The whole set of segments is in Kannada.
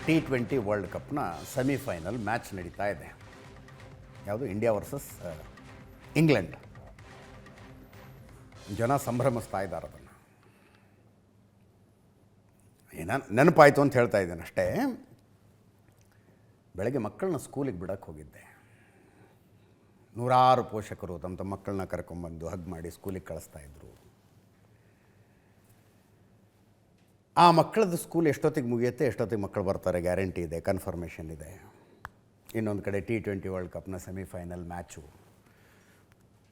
T20 ವರ್ಲ್ಡ್ ಕಪ್ನ ಸೆಮಿಫೈನಲ್ ಮ್ಯಾಚ್ ನಡೀತಾ ಇದೆ. ಯಾವುದು? India versus England. ಜನ ಸಂಭ್ರಮಿಸ್ತಾ ಇದ್ದಾರೆ. ಅದನ್ನು ನೆನಪಾಯಿತು ಅಂತ ಹೇಳ್ತಾ ಇದ್ದೇನೆ ಅಷ್ಟೇ. ಬೆಳಗ್ಗೆ ಮಕ್ಕಳನ್ನ ಸ್ಕೂಲಿಗೆ ಬಿಡೋಕ್ಕೆ ಹೋಗಿದ್ದೆ. ನೂರಾರು ಪೋಷಕರು ತಮ್ಮ ಮಕ್ಕಳನ್ನ ಕರ್ಕೊಂಬಂದು ಹಗ್ ಮಾಡಿ ಸ್ಕೂಲಿಗೆ ಕಳಿಸ್ತಾಯಿದ್ರು. ಆ ಮಕ್ಕಳದ್ದು ಸ್ಕೂಲ್ ಎಷ್ಟೊತ್ತಿಗೆ ಮುಗಿಯುತ್ತೆ, ಎಷ್ಟೊತ್ತಿಗೆ ಮಕ್ಕಳು ಬರ್ತಾರೆ ಗ್ಯಾರಂಟಿ ಇದೆ, ಕನ್ಫರ್ಮೇಷನ್ ಇದೆ. ಇನ್ನೊಂದು ಕಡೆ T20 ವರ್ಲ್ಡ್ ಕಪ್ನ ಸೆಮಿಫೈನಲ್ ಮ್ಯಾಚು.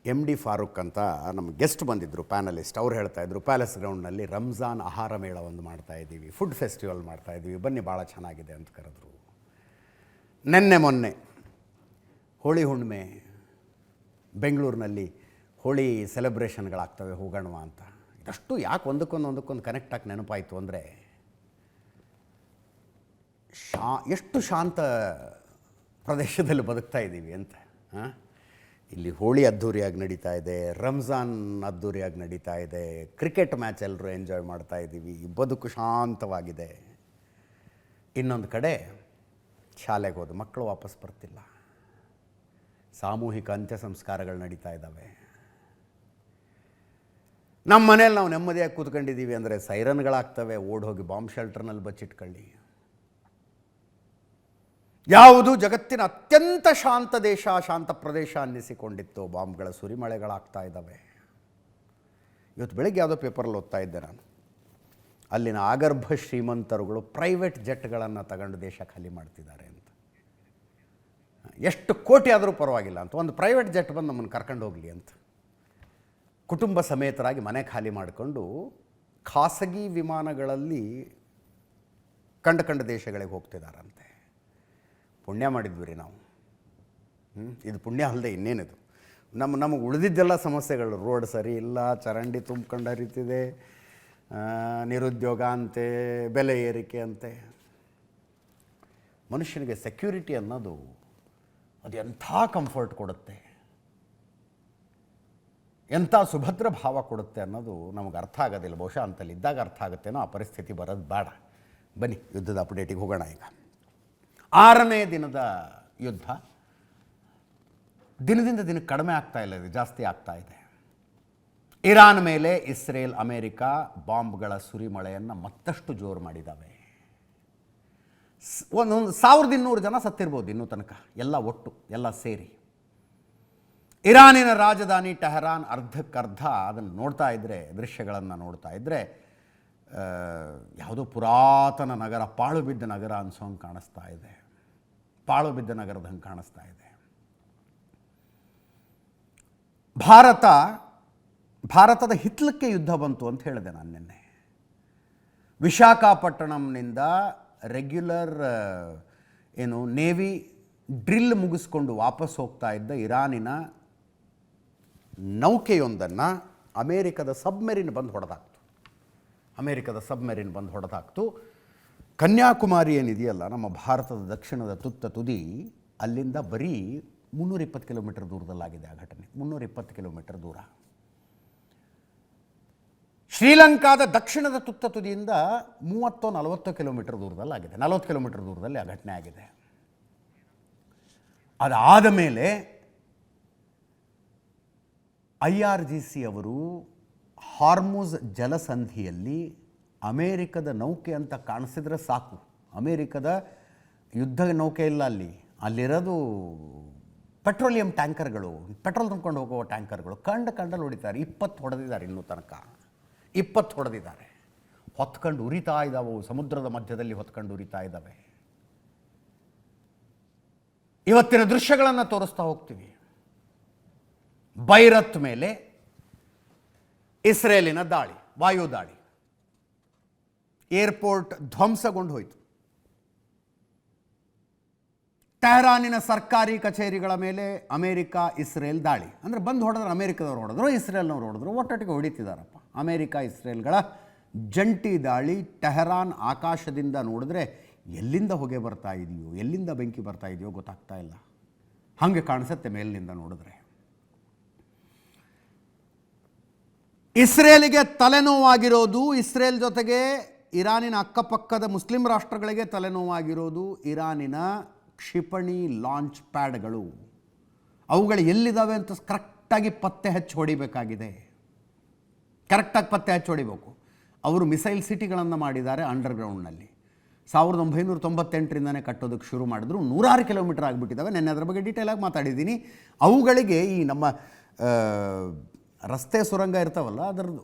MD ಫಾರೂಕ್ ಅಂತ ನಮ್ಮ ಗೆಸ್ಟ್ ಬಂದಿದ್ದರು, ಪ್ಯಾನಲಿಸ್ಟ್. ಅವ್ರು ಹೇಳ್ತಾಯಿದ್ರು, ಪ್ಯಾಲೇಸ್ ಗ್ರೌಂಡ್ನಲ್ಲಿ ರಂಜಾನ್ ಆಹಾರ ಮೇಳ ಒಂದು ಮಾಡ್ತಾಯಿದ್ದೀವಿ, ಫುಡ್ ಫೆಸ್ಟಿವಲ್ ಮಾಡ್ತಾಯಿದ್ದೀವಿ, ಬನ್ನಿ ಭಾಳ ಚೆನ್ನಾಗಿದೆ ಅಂತ ಕರೆದ್ರು. ಮೊನ್ನೆ ಹೋಳಿ ಹುಣ್ಣಿಮೆ ಬೆಂಗಳೂರಿನಲ್ಲಿ ಹೋಳಿ ಸೆಲೆಬ್ರೇಷನ್ಗಳಾಗ್ತವೆ, ಹೋಗೋಣ ಅಂತ. ಇದಷ್ಟು ಯಾಕೆ ಒಂದಕ್ಕೊಂದು ಕನೆಕ್ಟ್ ಆಗಿ ನೆನಪಾಯಿತು ಅಂದರೆ, ಎಷ್ಟು ಶಾಂತ ಪ್ರದೇಶದಲ್ಲಿ ಬದುಕ್ತಾ ಇದ್ದೀವಿ ಅಂತ. ಇಲ್ಲಿ ಹೋಳಿ ಅದ್ಧೂರಿಯಾಗಿ ನಡೀತಾ ಇದೆ, ರಂಜಾನ್ ಅದ್ಧೂರಿಯಾಗಿ ನಡೀತಾ ಇದೆ, ಕ್ರಿಕೆಟ್ ಮ್ಯಾಚ್ ಎಲ್ಲರೂ ಎಂಜಾಯ್ ಮಾಡ್ತಾ ಇದ್ದೀವಿ, ಬದುಕು ಶಾಂತವಾಗಿದೆ. ಇನ್ನೊಂದು ಕಡೆ ಶಾಲೆಗೆ ಹೋದ ಮಕ್ಕಳು ವಾಪಸ್ ಬರ್ತಿಲ್ಲ, ಸಾಮೂಹಿಕ ಅಂತ್ಯ ಸಂಸ್ಕಾರಗಳು ನಡೀತಾ ಇದ್ದಾವೆ. ನಮ್ಮ ಮನೇಲಿ ನಾವು ನೆಮ್ಮದಿಯಾಗಿ ಕೂತ್ಕೊಂಡಿದ್ದೀವಿ ಅಂದರೆ ಸೈರನ್ಗಳಾಗ್ತವೆ, ಓಡ್ ಹೋಗಿ ಬಾಂಬ್ ಶೆಲ್ಟರ್ನಲ್ಲಿ ಬಚ್ಚಿಟ್ಕೊಳ್ಳಿ. ಯಾವುದು ಜಗತ್ತಿನ ಅತ್ಯಂತ ಶಾಂತ ದೇಶ, ಶಾಂತ ಪ್ರದೇಶ ಅನ್ನಿಸಿಕೊಂಡಿತ್ತು, ಬಾಂಬ್ಗಳ ಸುರಿಮಳೆಗಳಾಗ್ತಾ ಇದ್ದಾವೆ. ಇವತ್ತು ಬೆಳಗ್ಗೆ ಯಾವುದೋ ಪೇಪರಲ್ಲಿ ಓದ್ತಾ ಇದ್ದೆ ನಾನು, ಅಲ್ಲಿನ ಆಗರ್ಭ ಶ್ರೀಮಂತರುಗಳು ಪ್ರೈವೇಟ್ ಜೆಟ್ಗಳನ್ನು ತಗೊಂಡು ದೇಶ ಖಾಲಿ ಮಾಡ್ತಿದ್ದಾರೆ ಅಂತ. ಎಷ್ಟು ಕೋಟಿ ಆದರೂ ಪರವಾಗಿಲ್ಲ ಅಂತ, ಒಂದು ಪ್ರೈವೇಟ್ ಜೆಟ್ ಬಂದು ನಮ್ಮನ್ನು ಕರ್ಕೊಂಡು ಹೋಗಲಿ ಅಂತ ಕುಟುಂಬ ಸಮೇತರಾಗಿ ಮನೆ ಖಾಲಿ ಮಾಡಿಕೊಂಡು ಖಾಸಗಿ ವಿಮಾನಗಳಲ್ಲಿ ಕಂಡ ದೇಶಗಳಿಗೆ ಹೋಗ್ತಿದ್ದಾರಂತೆ. ಪುಣ್ಯ ಮಾಡಿದ್ವಿ ರೀ ನಾವು. ಇದು ಪುಣ್ಯ ಅಲ್ಲದೆ ಇನ್ನೇನಿದು. ನಮಗೆ ಉಳಿದಿದ್ದೆಲ್ಲ ಸಮಸ್ಯೆಗಳು, ರೋಡ್ ಸರಿ ಇಲ್ಲ, ಚರಂಡಿ ತುಂಬ್ಕೊಂಡು ಹರಿತಿದೆ, ನಿರುದ್ಯೋಗ ಅಂತೆ, ಬೆಲೆ ಏರಿಕೆ ಅಂತೆ. ಮನುಷ್ಯನಿಗೆ ಸೆಕ್ಯೂರಿಟಿ ಅನ್ನೋದು ಅದು ಎಂಥ ಕಂಫರ್ಟ್ ಕೊಡುತ್ತೆ, ಎಂಥ ಸುಭದ್ರ ಭಾವ ಕೊಡುತ್ತೆ ಅನ್ನೋದು ನಮಗೆ ಅರ್ಥ ಆಗೋದಿಲ್ಲ. ಬಹುಶಃ ಅಂತಲ್ಲಿ ಇದ್ದಾಗ ಅರ್ಥ ಆಗುತ್ತೇನೋ, ಆ ಪರಿಸ್ಥಿತಿ ಬರೋದು ಬೇಡ. ಬನ್ನಿ ಯುದ್ಧದ ಅಪ್ಡೇಟಿಗೆ ಹೋಗೋಣ. ಈಗ 6ನೇ ದಿನದ ಯುದ್ಧ ದಿನದಿಂದ ದಿನಕ್ಕೆ ಕಡಿಮೆ ಆಗ್ತಾ ಇಲ್ಲ, ಇದು ಜಾಸ್ತಿ ಆಗ್ತಾ ಇದೆ. ಇರಾನ್ ಮೇಲೆ ಇಸ್ರೇಲ್, ಅಮೇರಿಕಾ ಬಾಂಬ್ಗಳ ಸುರಿಮಳೆಯನ್ನು ಮತ್ತಷ್ಟು ಜೋರು ಮಾಡಿದ್ದಾವೆ. 1200 ಜನ ಸತ್ತಿರ್ಬೋದು ಇನ್ನೂ ತನಕ, ಎಲ್ಲ ಒಟ್ಟು ಎಲ್ಲ ಸೇರಿ. ಇರಾನಿನ ರಾಜಧಾನಿ ಟೆಹರಾನ್ ಅರ್ಧಕ್ಕರ್ಧ ಅದನ್ನು ನೋಡ್ತಾ ಇದ್ದರೆ, ದೃಶ್ಯಗಳನ್ನು ನೋಡ್ತಾ ಇದ್ದರೆ ಯಾವುದೋ ಪುರಾತನ ನಗರ, ಪಾಳು ಬಿದ್ದ ನಗರ ಅನ್ಸೋಂಗೆ ಕಾಣಿಸ್ತಾ ಇದೆ, ಪಾಳು ಬಿದ್ದ ನಗರದಂಗೆ ಕಾಣಿಸ್ತಾ ಇದೆ. ಭಾರತದ ಹಿತ್ತಲಕ್ಕೆ ಯುದ್ಧ ಬಂತು ಅಂತ ಹೇಳಿದೆ ನಾನು ನಿನ್ನೆ. ವಿಶಾಖಪಟ್ಟಣಂನಿಂದ ರೆಗ್ಯುಲರ್ ನೇವಿ ಡ್ರಿಲ್ ಮುಗಿಸ್ಕೊಂಡು ವಾಪಸ್ ಹೋಗ್ತಾ ಇದ್ದ ಇರಾನಿನ ನೌಕೆಯೊಂದನ್ನು ಅಮೇರಿಕದ ಸಬ್ಮೆರಿನ್ ಬಂದು ಹೊಡೆದಾಕ್ತು. ಕನ್ಯಾಕುಮಾರಿ ಏನಿದೆಯಲ್ಲ, ನಮ್ಮ ಭಾರತದ ದಕ್ಷಿಣದ ತುದಿ, ಅಲ್ಲಿಂದ ಬರೀ 320 ಕಿಲೋಮೀಟರ್ ದೂರದಲ್ಲಾಗಿದೆ ಆ ಘಟನೆ. 320 ಕಿಲೋಮೀಟರ್ ದೂರ. ಶ್ರೀಲಂಕಾದ ದಕ್ಷಿಣದ ತುದಿಯಿಂದ 30-40 ಕಿಲೋಮೀಟರ್ ದೂರದಲ್ಲಾಗಿದೆ. 40 ಕಿಲೋಮೀಟರ್ ದೂರದಲ್ಲಿ ಆ ಘಟನೆ ಆಗಿದೆ. ಅದಾದ ಮೇಲೆ IRGC ಅವರು ಹಾರ್ಮುಜ್ ಜಲಸಂಧಿಯಲ್ಲಿ ಅಮೇರಿಕದ ನೌಕೆ ಅಂತ ಕಾಣಿಸಿದ್ರೆ ಸಾಕು, ಅಮೇರಿಕದ ಯುದ್ಧ ನೌಕೆ ಇಲ್ಲ ಅಲ್ಲಿರೋದು ಪೆಟ್ರೋಲಿಯಂ ಟ್ಯಾಂಕರ್ಗಳು, ಪೆಟ್ರೋಲ್ ತುಂಬ್ಕೊಂಡು ಹೋಗುವ ಟ್ಯಾಂಕರ್ಗಳು ಕಂಡಲ್ಲಿ ಹೊಡಿತಾರೆ. 20 ಹೊಡೆದಿದ್ದಾರೆ ಇನ್ನೂ ತನಕ, 20 ಹೊಡೆದಿದ್ದಾರೆ. ಹೊತ್ಕೊಂಡು ಉರಿತಾ ಇದ್ದಾವೆ, ಸಮುದ್ರದ ಮಧ್ಯದಲ್ಲಿ ಹೊತ್ಕೊಂಡು ಉರಿತಾ ಇದ್ದಾವೆ. ಇವತ್ತಿನ ದೃಶ್ಯಗಳನ್ನು ತೋರಿಸ್ತಾ ಹೋಗ್ತೀವಿ. ಬೈರತ್ ಮೇಲೆ ಇಸ್ರೇಲಿನ ದಾಳಿ, ವಾಯು ದಾಳಿ, ಏರ್ಪೋರ್ಟ್ ಧ್ವಂಸಗೊಂಡು ಹೋಯಿತು. ಟೆಹರಾನಿನ ಸರ್ಕಾರಿ ಕಚೇರಿಗಳ ಮೇಲೆ ಅಮೇರಿಕ ಇಸ್ರೇಲ್ ದಾಳಿ. ಅಂದರೆ ಬಂದು ಹೊಡೆದ್ರೆ ಅಮೇರಿಕದವ್ರು ಹೊಡೆದ್ರು, ಇಸ್ರೇಲ್ನವ್ರು ಹೊಡೆದ್ರು, ಒಟ್ಟೊಟ್ಟಿಗೆ ಹೊಡಿತಿದ್ದಾರಪ್ಪ. ಅಮೇರಿಕ ಇಸ್ರೇಲ್ಗಳ ಜಂಟಿ ದಾಳಿ. ಟೆಹರಾನ್ ಆಕಾಶದಿಂದ ನೋಡಿದ್ರೆ ಎಲ್ಲಿಂದ ಹೊಗೆ ಬರ್ತಾ ಇದೆಯೋ, ಎಲ್ಲಿಂದ ಬೆಂಕಿ ಬರ್ತಾ ಇದೆಯೋ ಗೊತ್ತಾಗ್ತಾ ಇಲ್ಲ, ಹಾಗೆ ಕಾಣಿಸುತ್ತೆ ಮೇಲಿನಿಂದ ನೋಡಿದ್ರೆ. ಇಸ್ರೇಲಿಗೆ ತಲೆನೋವಾಗಿರೋದು, ಇಸ್ರೇಲ್ ಜೊತೆಗೆ ಇರಾನಿನ ಅಕ್ಕಪಕ್ಕದ ಮುಸ್ಲಿಂ ರಾಷ್ಟ್ರಗಳಿಗೆ ತಲೆನೋವಾಗಿರೋದು ಇರಾನಿನ ಕ್ಷಿಪಣಿ ಲಾಂಚ್ ಪ್ಯಾಡ್ಗಳು. ಅವುಗಳು ಎಲ್ಲಿದ್ದಾವೆ ಅಂತ ಕರೆಕ್ಟಾಗಿ ಪತ್ತೆ ಹಚ್ಚಿ ಹೊಡಿಬೇಕಾಗಿದೆ. ಕರೆಕ್ಟಾಗಿ ಪತ್ತೆ ಹಚ್ಚಿ ಹೊಡಿಬೇಕು. ಅವರು ಮಿಸೈಲ್ ಸಿಟಿಗಳನ್ನು ಮಾಡಿದ್ದಾರೆ ಅಂಡರ್ಗ್ರೌಂಡ್ನಲ್ಲಿ. 1998ರಿಂದನೇ ಕಟ್ಟೋದಕ್ಕೆ ಶುರು ಮಾಡಿದ್ರು. 100 ಕಿಲೋಮೀಟರ್ ಆಗಿಬಿಟ್ಟಿದ್ದಾವೆ. ನೆನ್ನೆ ಅದರ ಬಗ್ಗೆ ಡೀಟೇಲಾಗಿ ಮಾತಾಡಿದ್ದೀನಿ. ಅವುಗಳಿಗೆ ಈ ನಮ್ಮ ರಸ್ತೆ ಸುರಂಗ ಇರ್ತಾವಲ್ಲ, ಅದರದ್ದು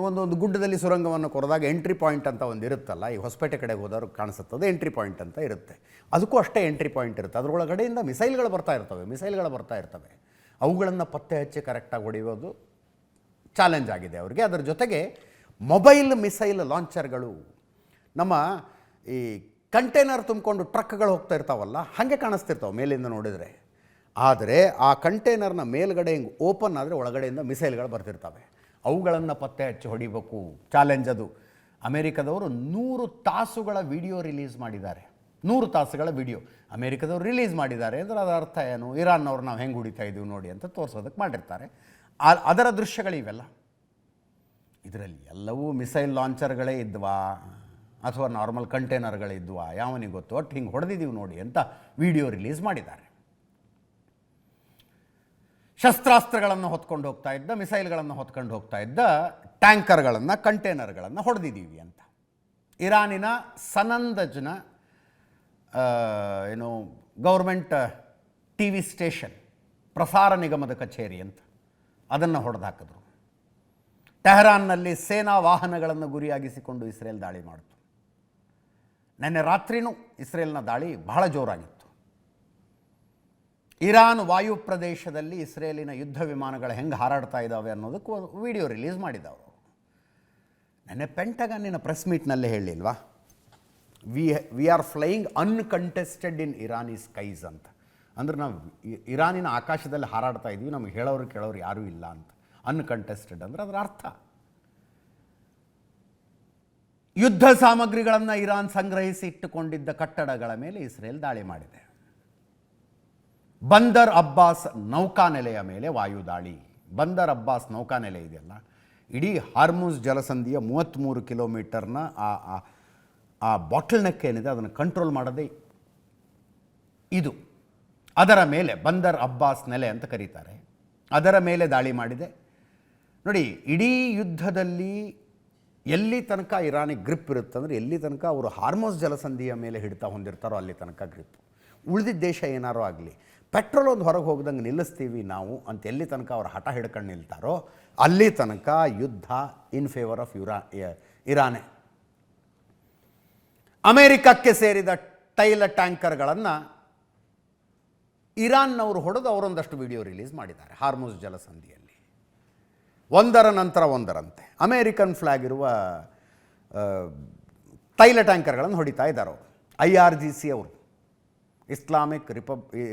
ಒಂದೊಂದು ಗುಡ್ಡದಲ್ಲಿ ಸುರಂಗವನ್ನು ಕೊರೆದಾಗ ಎಂಟ್ರಿ ಪಾಯಿಂಟ್ ಅಂತ ಒಂದು ಇರುತ್ತಲ್ಲ, ಈ ಹೊಸಪೇಟೆ ಕಡೆಗೆ ಹೋದವ್ರು ಕಾಣಿಸುತ್ತದೆ ಎಂಟ್ರಿ ಪಾಯಿಂಟ್ ಅಂತ ಇರುತ್ತೆ. ಅದಕ್ಕೂ ಅಷ್ಟೇ ಎಂಟ್ರಿ ಪಾಯಿಂಟ್ ಇರುತ್ತೆ. ಅದರೊಳಗಡೆಯಿಂದ ಮಿಸೈಲ್ಗಳು ಬರ್ತಾ ಇರ್ತವೆ. ಅವುಗಳನ್ನು ಪತ್ತೆ ಹಚ್ಚಿ ಕರೆಕ್ಟಾಗಿ ಹೊಡೆಯೋದು ಚಾಲೆಂಜ್ ಆಗಿದೆ ಅವರಿಗೆ. ಅದರ ಜೊತೆಗೆ ಮೊಬೈಲ್ ಮಿಸೈಲ್ ಲಾಂಚರ್ಗಳು, ನಮ್ಮ ಈ ಕಂಟೈನರ್ ತುಂಬಿಕೊಂಡು ಟ್ರಕ್ಗಳು ಹೋಗ್ತಾ ಇರ್ತಾವಲ್ಲ, ಹಾಗೆ ಕಾಣಿಸ್ತಿರ್ತಾವೆ ಮೇಲಿಂದ ನೋಡಿದರೆ. ಆದರೆ ಆ ಕಂಟೈನರ್ನ ಮೇಲ್ಗಡೆ ಹಿಂಗೆ ಓಪನ್ ಆದರೆ ಒಳಗಡೆಯಿಂದ ಮಿಸೈಲ್ಗಳು ಬರ್ತಿರ್ತವೆ. ಅವುಗಳನ್ನು ಪತ್ತೆ ಹಚ್ಚಿ ಹೊಡಿಬೇಕು. ಚಾಲೆಂಜ್ ಅದು. ಅಮೇರಿಕದವರು 100 ತಾಸುಗಳ ವಿಡಿಯೋ ರಿಲೀಸ್ ಮಾಡಿದ್ದಾರೆ. 100 ತಾಸುಗಳ ವಿಡಿಯೋ ಅಮೇರಿಕದವರು ರಿಲೀಸ್ ಮಾಡಿದ್ದಾರೆ ಅಂದರೆ ಅದರ ಅರ್ಥ ಏನು? ಇರಾನ್ನವ್ರು ನಾವು ಹೆಂಗೆ ಹೊಡಿತಾ ಇದ್ದೀವಿ ನೋಡಿ ಅಂತ ತೋರಿಸೋದಕ್ಕೆ ಮಾಡಿರ್ತಾರೆ. ಅದರ ದೃಶ್ಯಗಳಿವೆಲ್ಲ. ಇದರಲ್ಲಿ ಎಲ್ಲವೂ ಮಿಸೈಲ್ ಲಾಂಚರ್ಗಳೇ ಇದ್ವಾ ಅಥವಾ ನಾರ್ಮಲ್ ಕಂಟೈನರ್ಗಳಿದ್ವಾ ಯಾವನಿಗೆ ಗೊತ್ತು. ಒಟ್ಟು ಹಿಂಗೆ ಹೊಡೆದಿದ್ದೀವಿ ನೋಡಿ ಅಂತ ವಿಡಿಯೋ ರಿಲೀಸ್ ಮಾಡಿದ್ದಾರೆ. ಶಸ್ತ್ರಾಸ್ತ್ರಗಳನ್ನು ಹೊತ್ಕೊಂಡು ಹೋಗ್ತಾ ಇದ್ದ, ಮಿಸೈಲ್ಗಳನ್ನು ಹೊತ್ಕೊಂಡು ಹೋಗ್ತಾ ಇದ್ದ ಟ್ಯಾಂಕರ್ಗಳನ್ನು, ಕಂಟೈನರ್ಗಳನ್ನು ಹೊಡೆದಿದ್ದೀವಿ ಅಂತ. ಇರಾನಿನ ಸನಂದಜ್ನ ಗೌರ್ಮೆಂಟ್ TV ಸ್ಟೇಷನ್, ಪ್ರಸಾರ ನಿಗಮದ ಕಚೇರಿ ಅಂತ, ಅದನ್ನು ಹೊಡೆದು ಹಾಕಿದ್ರು. ಟೆಹರಾನ್ನಲ್ಲಿ ಸೇನಾ ವಾಹನಗಳನ್ನು ಗುರಿಯಾಗಿಸಿಕೊಂಡು ಇಸ್ರೇಲ್ ದಾಳಿ ಮಾಡಿತು. ನೆನ್ನೆ ರಾತ್ರಿನೂ ಇಸ್ರೇಲ್ನ ದಾಳಿ ಬಹಳ ಜೋರಾಗಿತ್ತು. ಇರಾನ್ ವಾಯು ಪ್ರದೇಶದಲ್ಲಿ ಇಸ್ರೇಲಿನ ಯುದ್ಧ ವಿಮಾನಗಳು ಹೆಂಗೆ ಹಾರಾಡ್ತಾ ಇದ್ದಾವೆ ಅನ್ನೋದಕ್ಕೆ ವಿಡಿಯೋ ರಿಲೀಸ್ ಮಾಡಿದವರು. ನೆನ್ನೆ ಪೆಂಟಗನ್ನಿನ ಪ್ರೆಸ್ ಮೀಟ್ನಲ್ಲೇ ಹೇಳಿಲ್ವಾ, we are flying uncontested in Irani skies ಅಂತ. ಅಂದ್ರೆ ನಾವು ಇರಾನಿನ ಆಕಾಶದಲ್ಲಿ ಹಾರಾಡ್ತಾ ಇದ್ವಿ, ನಮಗೆ ಕೇಳೋರು ಯಾರೂ ಇಲ್ಲ ಅಂತ. ಅನ್ಕಂಟೆಸ್ಟೆಡ್ ಅಂದರೆ ಅದರ ಅರ್ಥ ಯುದ್ಧ ಸಾಮಗ್ರಿಗಳನ್ನು ಇರಾನ್ ಸಂಗ್ರಹಿಸಿ ಇಟ್ಟುಕೊಂಡಿದ್ದ ಕಟ್ಟಡಗಳ ಮೇಲೆ ಇಸ್ರೇಲ್ ದಾಳಿ ಮಾಡಿದೆ. ಬಂದರ್ ಅಬ್ಬಾಸ್ ನೌಕಾನೆಲೆಯ ಮೇಲೆ ವಾಯು ದಾಳಿ. ಬಂದರ್ ಅಬ್ಬಾಸ್ ನೌಕಾನೆಲೆ ಇದೆಯಲ್ಲ, ಇಡೀ ಹಾರ್ಮುಜ್ ಜಲಸಂಧಿಯ 33 ಕಿಲೋಮೀಟರ್ನ ಆ ಬಾಟಲ್ ನೆಕ್ ಏನಿದೆ ಅದನ್ನು ಕಂಟ್ರೋಲ್ ಮಾಡೋದೇ ಇದು. ಅದರ ಮೇಲೆ ಬಂದರ್ ಅಬ್ಬಾಸ್ ನೆಲೆ ಅಂತ ಕರೀತಾರೆ, ಅದರ ಮೇಲೆ ದಾಳಿ ಮಾಡಿದೆ. ನೋಡಿ, ಇಡೀ ಯುದ್ಧದಲ್ಲಿ ಎಲ್ಲಿ ತನಕ ಇರಾನಿಗೆ ಗ್ರಿಪ್ ಇರುತ್ತಂದರೆ, ಎಲ್ಲಿ ತನಕ ಅವರು ಹಾರ್ಮೋಸ್ ಜಲಸಂಧಿಯ ಮೇಲೆ ಹಿಡಿತ ಹೊಂದಿರ್ತಾರೋ ಅಲ್ಲಿ ತನಕ ಗ್ರಿಪ್. ಉಳಿದಿದ್ದ ದೇಶ ಏನಾರೋ ಆಗಲಿ, ಪೆಟ್ರೋಲ್ ಒಂದು ಹೊರಗೆ ಹೋಗ್ದಂಗೆ ನಿಲ್ಲಿಸ್ತೀವಿ ನಾವು ಅಂತ ಎಲ್ಲಿ ತನಕ ಅವ್ರು ಹಠ ಹಿಡ್ಕೊಂಡು ನಿಲ್ತಾರೋ ಅಲ್ಲಿ ತನಕ ಯುದ್ಧ ಇನ್ ಫೇವರ್ ಆಫ್ ಇರಾನೇ. ಅಮೇರಿಕಕ್ಕೆ ಸೇರಿದ ತೈಲ ಟ್ಯಾಂಕರ್ಗಳನ್ನು ಇರಾನ್ನವರು ಹೊಡೆದು ಅವರೊಂದಷ್ಟು ವಿಡಿಯೋ ರಿಲೀಸ್ ಮಾಡಿದ್ದಾರೆ ಹಾರ್ಮುಜ್ ಜಲಸಂಧಿಯಲ್ಲಿ. ಒಂದರ ನಂತರ ಒಂದರಂತೆ ಅಮೇರಿಕನ್ ಫ್ಲ್ಯಾಗ್ ಇರುವ ತೈಲ ಟ್ಯಾಂಕರ್ಗಳನ್ನು ಹೊಡಿತಾ ಇದ್ದಾರೆ ಅವರು. IRGC ಅವರು,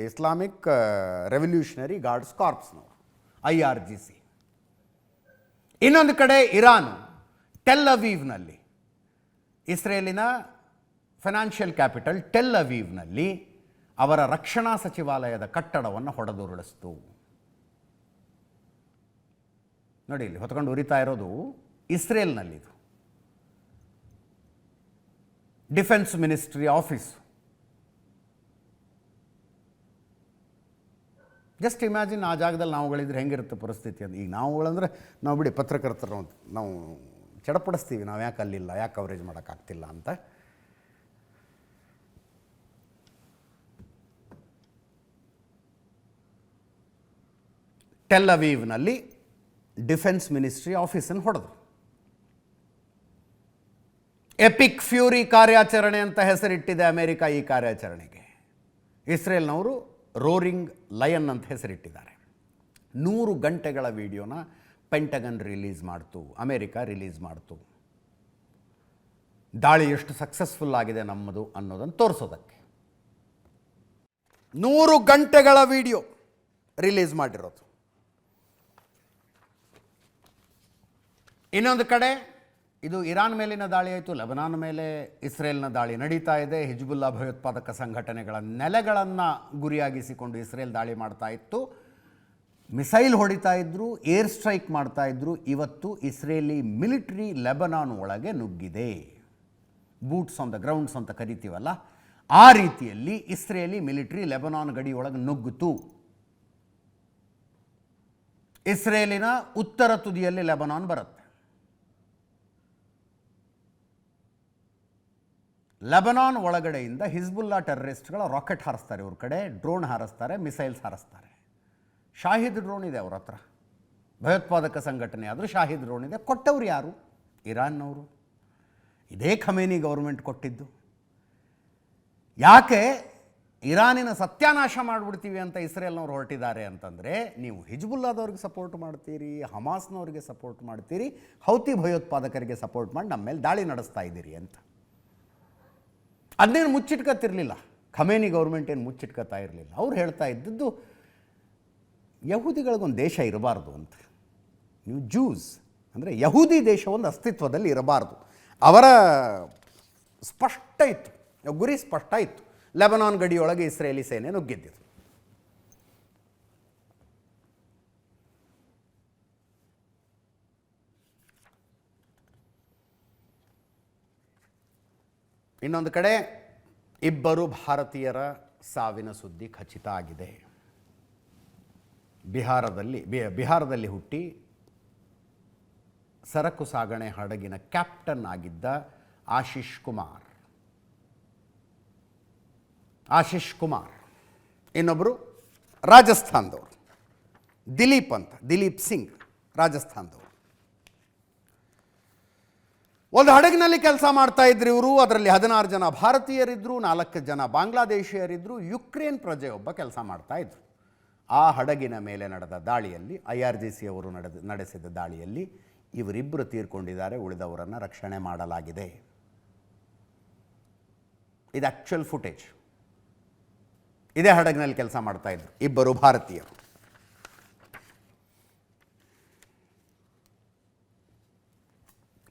ಇಸ್ಲಾಮಿಕ್ ರೆವಲ್ಯೂಷನರಿ ಗಾರ್ಡ್ಸ್ ಕಾರ್ಪ್ಸ್ನವರು, IRGC. ಇನ್ನೊಂದು ಕಡೆ ಇರಾನ್ ಟೆಲ್ ಅವೀವ್ನಲ್ಲಿ, ಇಸ್ರೇಲಿನ ಫೈನಾನ್ಷಿಯಲ್ ಕ್ಯಾಪಿಟಲ್ ಟೆಲ್ ಅವೀವ್ನಲ್ಲಿ ಅವರ ರಕ್ಷಣಾ ಸಚಿವಾಲಯದ ಕಟ್ಟಡವನ್ನು ಹೊಡೆದುರುಳಿಸಿತು. ನೋಡಿ, ಇಲ್ಲಿ ಹೊತ್ಕೊಂಡು ಉರಿತಾ ಇರೋದು ಇಸ್ರೇಲ್ನಲ್ಲಿದು defence ministry office. Just imagine ಆ ಜಾಗದಲ್ಲಿ ನಾವುಗಳಿದ್ರೆ ಹೆಂಗಿರುತ್ತೆ ಪರಿಸ್ಥಿತಿ ಅಂತ. ಈಗ ನಾವುಗಳಂದರೆ ನಾವು ಬಿಡಿ ಪತ್ರಕರ್ತರು, ನಾವು ಚಡಪಡಿಸ್ತೀವಿ, ನಾವು ಯಾಕೆ ಅಲ್ಲಿಲ್ಲ, ಯಾಕೆ ಕವರೇಜ್ ಮಾಡೋಕ್ಕಾಗ್ತಿಲ್ಲ ಅಂತ. ಟೆಲ್ ಅವೀವ್ನಲ್ಲಿ ಡಿಫೆನ್ಸ್ ಮಿನಿಸ್ಟ್ರಿ ಆಫೀಸನ್ನು ಹೊಡೆದು ಎಪಿಕ್ ಫ್ಯೂರಿ ಕಾರ್ಯಾಚರಣೆ ಅಂತ ಹೆಸರಿಟ್ಟಿದೆ ಅಮೆರಿಕ ಈ ಕಾರ್ಯಾಚರಣೆಗೆ. ಇಸ್ರೇಲ್ನವರು ರೋರಿಂಗ್ ಲಯನ್ ಅಂತ ಹೆಸರಿಟ್ಟಿದ್ದಾರೆ. 100 ಗಂಟೆಗಳ ವಿಡಿಯೋನ ಪೆಂಟಗನ್ ರಿಲೀಸ್ ಮಾಡ್ತು, ಅಮೆರಿಕ ರಿಲೀಸ್ ಮಾಡ್ತು. ದಾಳಿ ಎಷ್ಟು ಸಕ್ಸಸ್ಫುಲ್ ಆಗಿದೆ ನಮ್ಮದು ಅನ್ನೋದನ್ನು ತೋರಿಸೋದಕ್ಕೆ 100 ಗಂಟೆಗಳ ವಿಡಿಯೋ ರಿಲೀಸ್ ಮಾಡಿರೋದು. ಇನ್ನೊಂದು ಕಡೆ ಇದು ಇರಾನ್ ಮೇಲಿನ ದಾಳಿ ಆಯಿತು, ಲೆಬನಾನ್ ಮೇಲೆ ಇಸ್ರೇಲ್ನ ದಾಳಿ ನಡೀತಾ ಇದೆ. ಹಿಜ್ಬುಲ್ಲಾ ಭಯೋತ್ಪಾದಕ ಸಂಘಟನೆಗಳ ನೆಲೆಗಳನ್ನು ಗುರಿಯಾಗಿಸಿಕೊಂಡು ಇಸ್ರೇಲ್ ದಾಳಿ ಮಾಡ್ತಾ ಇತ್ತು, ಮಿಸೈಲ್ ಹೊಡಿತಾ ಇದ್ರು, ಏರ್ ಸ್ಟ್ರೈಕ್ ಮಾಡ್ತಾ ಇದ್ರು. ಇವತ್ತು ಇಸ್ರೇಲಿ ಮಿಲಿಟರಿ ಲೆಬನಾನ್ ಒಳಗೆ ನುಗ್ಗಿದೆ. ಬೂಟ್ಸ್ ಆನ್ ದ ಗ್ರೌಂಡ್ಸ್ ಅಂತ ಕರಿತೀವಲ್ಲ, ಆ ರೀತಿಯಲ್ಲಿ ಇಸ್ರೇಲಿ ಮಿಲಿಟರಿ ಲೆಬನಾನ್ ಗಡಿಯೊಳಗೆ ನುಗ್ಗಿತು. ಇಸ್ರೇಲಿನ ಉತ್ತರ ತುದಿಯಲ್ಲಿ ಲೆಬನಾನ್ ಬರುತ್ತೆ. ಲೆಬನಾನ್ ಒಳಗಡೆಯಿಂದ ಹಿಜ್ಬುಲ್ಲಾ ಟೆರರಿಸ್ಟ್ಗಳ ರಾಕೆಟ್ ಹಾರಿಸ್ತಾರೆ, ಇವ್ರ ಕಡೆ ಡ್ರೋನ್ ಹಾರಿಸ್ತಾರೆ, ಮಿಸೈಲ್ಸ್ ಹಾರಿಸ್ತಾರೆ. ಶಾಹಿದ್ ಡ್ರೋನ್ ಇದೆ ಅವ್ರ ಹತ್ರ, ಭಯೋತ್ಪಾದಕ ಸಂಘಟನೆ ಆದರೂ ಶಾಹಿದ್ ಡ್ರೋನ್ ಇದೆ. ಕೊಟ್ಟವ್ರು ಯಾರು? ಇರಾನ್ನವರು. ಇದೇ ಖಮೇನಿ ಗೌರ್ಮೆಂಟ್ ಕೊಟ್ಟಿದ್ದು. ಯಾಕೆ ಇರಾನಿನ ಸತ್ಯಾನಾಶ ಮಾಡಿಬಿಡ್ತೀವಿ ಅಂತ ಇಸ್ರೇಲ್ನವ್ರು ಹೊರಟಿದ್ದಾರೆ ಅಂತಂದರೆ, ನೀವು ಹಿಜ್ಬುಲ್ಲಾದವ್ರಿಗೆ ಸಪೋರ್ಟ್ ಮಾಡ್ತೀರಿ, ಹಮಾಸ್ನವ್ರಿಗೆ ಸಪೋರ್ಟ್ ಮಾಡ್ತೀರಿ, ಹೌತಿ ಭಯೋತ್ಪಾದಕರಿಗೆ ಸಪೋರ್ಟ್ ಮಾಡಿ ನಮ್ಮ ಮೇಲೆ ದಾಳಿ ನಡೆಸ್ತಾ ಇದ್ದೀರಿ ಅಂತ. ಅದನ್ನೇನು ಮುಚ್ಚಿಟ್ಕೊತಿರ್ಲಿಲ್ಲ ಖಮೇನಿ ಗೌರ್ಮೆಂಟ್, ಏನು ಮುಚ್ಚಿಟ್ಕೊತಾ ಇರಲಿಲ್ಲ. ಅವ್ರು ಹೇಳ್ತಾ ಇದ್ದದ್ದು ಯಹೂದಿಗಳಿಗೊಂದು ದೇಶ ಇರಬಾರ್ದು ಅಂತ. ನೀವು ಜೂಸ್ ಅಂದರೆ ಯಹೂದಿ ದೇಶ ಒಂದು ಅಸ್ತಿತ್ವದಲ್ಲಿ ಇರಬಾರ್ದು. ಅವರ ಸ್ಪಷ್ಟ ಇತ್ತು, ಗುರಿ ಸ್ಪಷ್ಟ ಇತ್ತು. ಲೆಬನಾನ್ ಗಡಿಯೊಳಗೆ ಇಸ್ರೇಲಿ ಸೇನೆ ನುಗ್ಗಿದ್ದಿತು. ಇನ್ನೊಂದು ಕಡೆ ಇಬ್ಬರು ಭಾರತೀಯರ ಸಾವಿನ ಸುದ್ದಿ ಖಚಿತ ಆಗಿದೆ. ಬಿಹಾರದಲ್ಲಿ ಹುಟ್ಟಿ ಸರಕು ಸಾಗಣೆ ಹಡಗಿನ ಕ್ಯಾಪ್ಟನ್ ಆಗಿದ್ದ ಆಶೀಶ್ ಕುಮಾರ್, ಇನ್ನೊಬ್ಬರು ರಾಜಸ್ಥಾನದವರು ದಿಲೀಪ್ ಸಿಂಗ್, ರಾಜಸ್ಥಾನದವರು. ಒಂದು ಹಡಗಿನಲ್ಲಿ ಕೆಲಸ ಮಾಡ್ತಾ ಇದ್ರು ಇವರು. ಅದರಲ್ಲಿ 16 ಜನ ಭಾರತೀಯರಿದ್ದರು, 4 ಜನ ಬಾಂಗ್ಲಾದೇಶಿಯರಿದ್ದರು, ಯುಕ್ರೇನ್ ಪ್ರಜೆಯೊಬ್ಬ ಕೆಲಸ ಮಾಡ್ತಾ ಇದ್ರು. ಆ ಹಡಗಿನ ಮೇಲೆ ನಡೆದ ದಾಳಿಯಲ್ಲಿ, IRGC ಅವರು ನಡೆಸಿದ ದಾಳಿಯಲ್ಲಿ ಇವರಿಬ್ಬರು ತೀರ್ಕೊಂಡಿದ್ದಾರೆ. ಉಳಿದವರನ್ನು ರಕ್ಷಣೆ ಮಾಡಲಾಗಿದೆ. ಇದು ಆ್ಯಕ್ಚುಯಲ್ ಫುಟೇಜ್. ಇದೇ ಹಡಗಿನಲ್ಲಿ ಕೆಲಸ ಮಾಡ್ತಾ ಇದ್ರು ಇಬ್ಬರು ಭಾರತೀಯರು.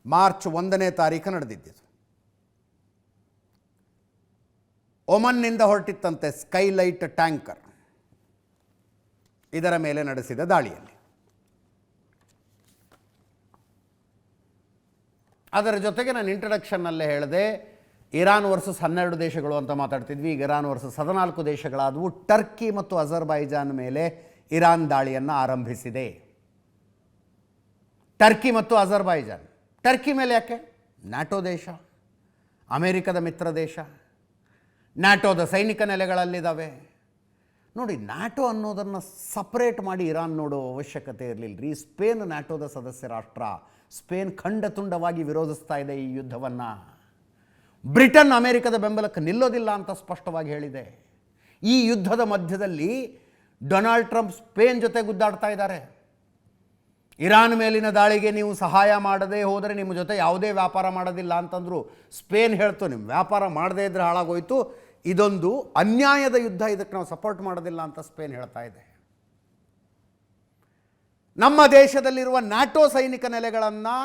ಮಾರ್ಚ್ 1ನೇ ತಾರೀಕು ನಡೆದಿದ್ದು. ಒಮನ್ನಿಂದ ಹೊರಟಿತ್ತಂತೆ ಸ್ಕೈಲೈಟ್ ಟ್ಯಾಂಕರ್. ಇದರ ಮೇಲೆ ನಡೆಸಿದ ದಾಳಿಯಲ್ಲಿ ಅದರ ಜೊತೆಗೆ ನಾನು ಇಂಟ್ರಡಕ್ಷನ್ನಲ್ಲೇ ಹೇಳಿದೆ, ಇರಾನ್ ವರ್ಸಸ್ 12 ದೇಶಗಳು ಅಂತ ಮಾತಾಡ್ತಿದ್ವಿ. ಈಗ ಇರಾನ್ ವರ್ಸಸ್ 14 ದೇಶಗಳಾದವು. ಟರ್ಕಿ ಮತ್ತು ಅಜರ್ಬೈಜಾನ್ ಮೇಲೆ ಇರಾನ್ ದಾಳಿಯನ್ನು ಆರಂಭಿಸಿದೆ. ಟರ್ಕಿ ಮತ್ತು ಅಜರ್ಬೈಜಾನ್. ಟರ್ಕಿ ಮೇಲೆ ಯಾಕೆ? ನ್ಯಾಟೋ ದೇಶ, ಅಮೇರಿಕದ ಮಿತ್ರ ದೇಶ, ನ್ಯಾಟೋದ ಸೈನಿಕ ನೆಲೆಗಳಲ್ಲಿದ್ದಾವೆ. ನೋಡಿ, ನ್ಯಾಟೋ ಅನ್ನೋದನ್ನು ಸಪ್ರೇಟ್ ಮಾಡಿ ಇರಾನ್ ನೋಡೋ ಅವಶ್ಯಕತೆ ಇರಲಿಲ್ಲ ರೀ. ಸ್ಪೇನ್ ನ್ಯಾಟೋದ ಸದಸ್ಯ ರಾಷ್ಟ್ರ. ಸ್ಪೇನ್ ಖಂಡತುಂಡವಾಗಿ ವಿರೋಧಿಸ್ತಾ ಇದೆ ಈ ಯುದ್ಧವನ್ನು. ಬ್ರಿಟನ್ ಅಮೇರಿಕದ ಬೆಂಬಲಕ್ಕೆ ನಿಲ್ಲೋದಿಲ್ಲ ಅಂತ ಸ್ಪಷ್ಟವಾಗಿ ಹೇಳಿದೆ. ಈ ಯುದ್ಧದ ಮಧ್ಯದಲ್ಲಿ ಡೊನಾಲ್ಡ್ ಟ್ರಂಪ್ ಸ್ಪೇನ್ ಜೊತೆ ಗುದ್ದಾಡ್ತಾ ಇದ್ದಾರೆ. ಇರಾನ್ ಮೇಲಿನ ದಾಳಿಗೆ ನೀವು ಸಹಾಯ ಮಾಡದೇ ಹೋದರೆ ನಿಮ್ಮ ಜೊತೆ ಯಾವುದೇ ವ್ಯಾಪಾರ ಮಾಡೋದಿಲ್ಲ ಅಂತಂದರು. ಸ್ಪೇನ್ ಹೇಳ್ತು, ನಿಮ್ಮ ವ್ಯಾಪಾರ ಮಾಡದೇ ಇದ್ರೆ ಹಾಳಾಗೋಯ್ತು, ಇದೊಂದು ಅನ್ಯಾಯದ ಯುದ್ಧ, ಇದಕ್ಕೆ ನಾವು ಸಪೋರ್ಟ್ ಮಾಡೋದಿಲ್ಲ ಅಂತ ಸ್ಪೇನ್ ಹೇಳ್ತಾ ಇದೆ. ನಮ್ಮ ದೇಶದಲ್ಲಿರುವ ನ್ಯಾಟೋ ಸೈನಿಕ ನೆಲೆಗಳನ್ನು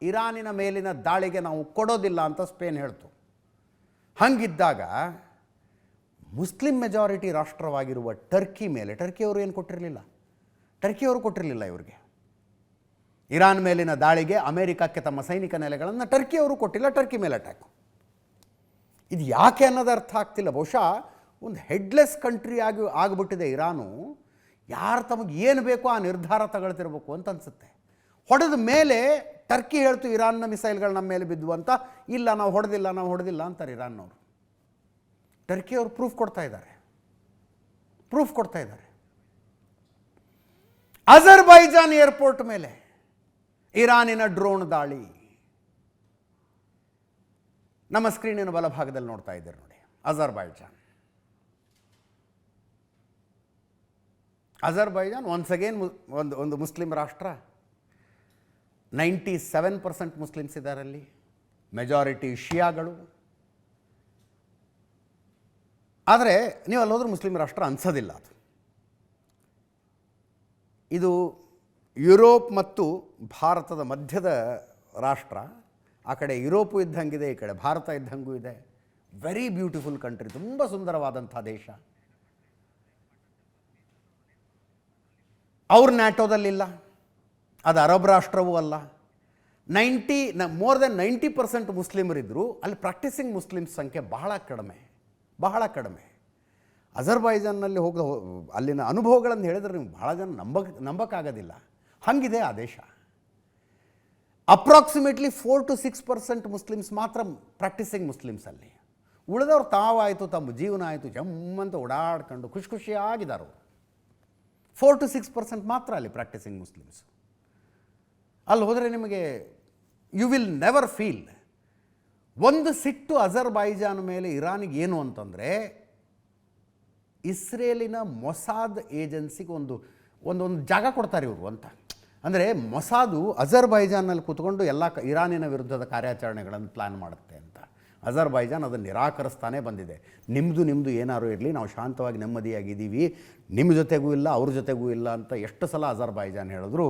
ಇರಾನಿನ ಮೇಲಿನ ದಾಳಿಗೆ ನಾವು ಕೊಡೋದಿಲ್ಲ ಅಂತ ಸ್ಪೇನ್ ಹೇಳ್ತು. ಹಂಗಿದ್ದಾಗ ಮುಸ್ಲಿಂ ಮೆಜಾರಿಟಿ ರಾಷ್ಟ್ರವಾಗಿರುವ ಟರ್ಕಿ ಮೇಲೆ ಟರ್ಕಿಯವರು ಏನು ಕೊಟ್ಟಿರಲಿಲ್ಲ, ಟರ್ಕಿಯವರು ಕೊಟ್ಟಿರಲಿಲ್ಲ ಇವರಿಗೆ. ಇರಾನ್ ಮೇಲಿನ ದಾಳಿಗೆ ಅಮೇರಿಕಕ್ಕೆ ತಮ್ಮ ಸೈನಿಕ ನೆಲೆಗಳನ್ನು ಟರ್ಕಿಯವರು ಕೊಟ್ಟಿಲ್ಲ. ಟರ್ಕಿ ಮೇಲೆ ಅಟ್ಯಾಕ್. ಇದು ಯಾಕೆ ಅನ್ನೋದು ಅರ್ಥ ಆಗ್ತಿಲ್ಲ. ಬಹುಶಃ ಒಂದು ಹೆಡ್ಲೆಸ್ ಕಂಟ್ರಿ ಆಗಿಬಿಟ್ಟಿದೆ ಇರಾನು. ಯಾರು ತಮಗೆ ಏನು ಬೇಕೋ ಆ ನಿರ್ಧಾರ ತಗೊಳ್ತಿರ್ಬೇಕು ಅಂತ ಅನಿಸುತ್ತೆ. ಹೊಡೆದ ಮೇಲೆ ಟರ್ಕಿ ಹೇಳ್ತು ಇರಾನ್ನ ಮಿಸೈಲ್ಗಳು ನಮ್ಮ ಮೇಲೆ ಬಿದ್ದು ಅಂತ. ಇಲ್ಲ, ನಾವು ಹೊಡೆದಿಲ್ಲ ಅಂತಾರೆ ಇರಾನ್ನವರು. ಟರ್ಕಿಯವರು ಪ್ರೂಫ್ ಕೊಡ್ತಾ ಇದ್ದಾರೆ. ಅಜರ್ಬೈಜಾನ್ ಏರ್ಪೋರ್ಟ್ ಮೇಲೆ ಇರಾನಿನ ಡ್ರೋನ್ ದಾಳಿ. ನಮ್ಮ ಸ್ಕ್ರೀನಿನ ಬಲಭಾಗದಲ್ಲಿ ನೋಡ್ತಾ ಇದ್ದೀರಿ ನೋಡಿ, ಅಜರ್ಬೈಜಾನ್ ಒನ್ಸ್ ಅಗೇನ್ ಒಂದು ಮುಸ್ಲಿಂ ರಾಷ್ಟ್ರ. 97% ಮುಸ್ಲಿಮ್ಸ್ ಇದ್ದಾರಲ್ಲಿ, ಮೆಜಾರಿಟಿ ಶಿಯಾಗಳು. ಆದರೆ ನೀವು ಅಲ್ಲಿ ಹೋದ್ರೆ ಮುಸ್ಲಿಂ ರಾಷ್ಟ್ರ ಅನ್ಸೋದಿಲ್ಲ. ಇದು ಯುರೋಪ್ ಮತ್ತು ಭಾರತದ ಮಧ್ಯದ ರಾಷ್ಟ್ರ. ಆ ಕಡೆ ಯುರೋಪು ಇದ್ದಂಗಿದೆ, ಈ ಕಡೆ ಭಾರತ ಇದ್ದಂಗೂ ಇದೆ. ವೆರಿ ಬ್ಯೂಟಿಫುಲ್ ಕಂಟ್ರಿ, ತುಂಬ ಸುಂದರವಾದಂಥ ದೇಶ. ಅವ್ರು ನ್ಯಾಟೋದಲ್ಲಿಲ್ಲ, ಅದು ಅರಬ್ ರಾಷ್ಟ್ರವೂ ಅಲ್ಲ. More than 90% ಮುಸ್ಲಿಮರಿದ್ದರು. ಅಲ್ಲಿ ಪ್ರಾಕ್ಟೀಸಿಂಗ್ ಮುಸ್ಲಿಮ್ಸ್ ಸಂಖ್ಯೆ ಬಹಳ ಕಡಿಮೆ, ಬಹಳ ಕಡಿಮೆ. ಅಜರ್ಬೈಜಾನ್ನಲ್ಲಿ ಅಲ್ಲಿನ ಅನುಭವಗಳನ್ನು ಹೇಳಿದ್ರೆ ನೀವು ಭಾಳ ಜನ ನಂಬಕ್ಕಾಗೋದಿಲ್ಲ. ಹಾಗಿದೆ ಆ ದೇಶ. ಅಪ್ರಾಕ್ಸಿಮೇಟ್ಲಿ 4 to 6% ಮುಸ್ಲಿಮ್ಸ್ ಮಾತ್ರ ಪ್ರಾಕ್ಟೀಸಿಂಗ್ ಮುಸ್ಲಿಮ್ಸ್ ಅಲ್ಲಿ. ಉಳಿದವ್ರು ತಾವಾಯಿತು, ತಮ್ಮ ಜೀವನ ಆಯಿತು, ಜಮ್ಮಂತ ಓಡಾಡ್ಕೊಂಡು ಖುಷಿಯಾಗಿದ್ದಾರೆ. 4 to 6% ಮಾತ್ರ ಅಲ್ಲಿ ಪ್ರಾಕ್ಟೀಸಿಂಗ್ ಮುಸ್ಲಿಮ್ಸ್. ಅಲ್ಲಿ ಹೋದರೆ ನಿಮಗೆ ಯು ವಿಲ್ ನೆವರ್ ಫೀಲ್. ಒಂದು ಸಿಟ್ಟು ಅಜರ್ಬೈಜಾನ್ ಮೇಲೆ ಇರಾನಿಗೆ ಏನು ಅಂತಂದರೆ, ಇಸ್ರೇಲಿನ ಮೊಸಾದ್ ಏಜೆನ್ಸಿಗೆ ಒಂದು ಜಾಗ ಕೊಡ್ತಾರೆ ಇವರು ಅಂತ. ಅಂದರೆ ಮೊಸಾದು ಅಜರ್ಬೈಜಾನ್ನಲ್ಲಿ ಕೂತ್ಕೊಂಡು ಎಲ್ಲ ಇರಾನಿನ ವಿರುದ್ಧದ ಕಾರ್ಯಾಚರಣೆಗಳನ್ನು ಪ್ಲ್ಯಾನ್ ಮಾಡುತ್ತೆ ಅಂತ. ಅಜರ್ಬೈಜಾನ್ ಅದನ್ನು ನಿರಾಕರಿಸ್ತಾನೆ ಬಂದಿದೆ. ನಿಮ್ಮದು ಏನಾರು ಇರಲಿ, ನಾವು ಶಾಂತವಾಗಿ ನೆಮ್ಮದಿಯಾಗಿದ್ದೀವಿ, ನಿಮ್ಮ ಜೊತೆಗೂ ಇಲ್ಲ ಅವ್ರ ಜೊತೆಗೂ ಇಲ್ಲ ಅಂತ ಎಷ್ಟು ಸಲ ಅಜರ್ಬೈಜಾನ್ ಹೇಳಿದ್ರು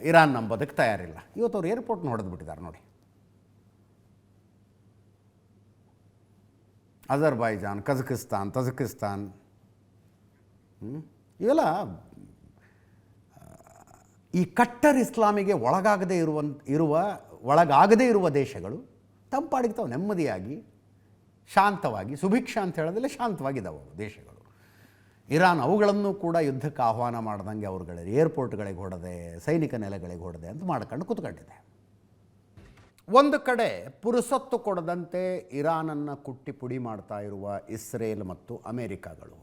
ಇರಾನ್ ನಂಬೋದಕ್ಕೆ ತಯಾರಿಲ್ಲ. ಇವತ್ತು ಅವ್ರು ಏರ್ಪೋರ್ಟ್ನ ಹೊಡೆದು ಬಿಟ್ಟಿದ್ದಾರೆ ನೋಡಿ. ಅಜರ್ಬೈಜಾನ್, ತಜಕಿಸ್ತಾನ್ ಇವೆಲ್ಲ ಈ ಕಟ್ಟರ್ ಇಸ್ಲಾಮಿಗೆ ಒಳಗಾಗದೇ ಇರುವ ದೇಶಗಳು ತಮ್ಮ ಪಾಡಿಗೆ ತಾವು ನೆಮ್ಮದಿಯಾಗಿ ಶಾಂತವಾಗಿ, ಸುಭಿಕ್ಷ ಅಂತ ಹೇಳೋದಿಲ್ಲ, ಶಾಂತವಾಗಿದ್ದಾವೆ ದೇಶಗಳು. ಇರಾನ್ ಅವುಗಳನ್ನು ಕೂಡ ಯುದ್ಧಕ್ಕೆ ಆಹ್ವಾನ ಮಾಡ್ದಂಗೆ ಅವ್ರುಗಳ ಏರ್ಪೋರ್ಟ್ಗಳಿಗೆ ಹೊಡೆದೆ, ಸೈನಿಕ ನೆಲೆಗಳಿಗೆ ಹೊಡೆದೆ ಅಂತ ಮಾಡ್ಕೊಂಡು ಕೂತ್ಕೊಂಡಿದೆ. ಒಂದು ಕಡೆ ಪುರುಸೊತ್ತು ಕೊಡದಂತೆ ಇರಾನನ್ನು ಕುಟ್ಟಿ ಪುಡಿ ಮಾಡ್ತಾ ಇರುವ ಇಸ್ರೇಲ್ ಮತ್ತು ಅಮೇರಿಕಾಗಳು,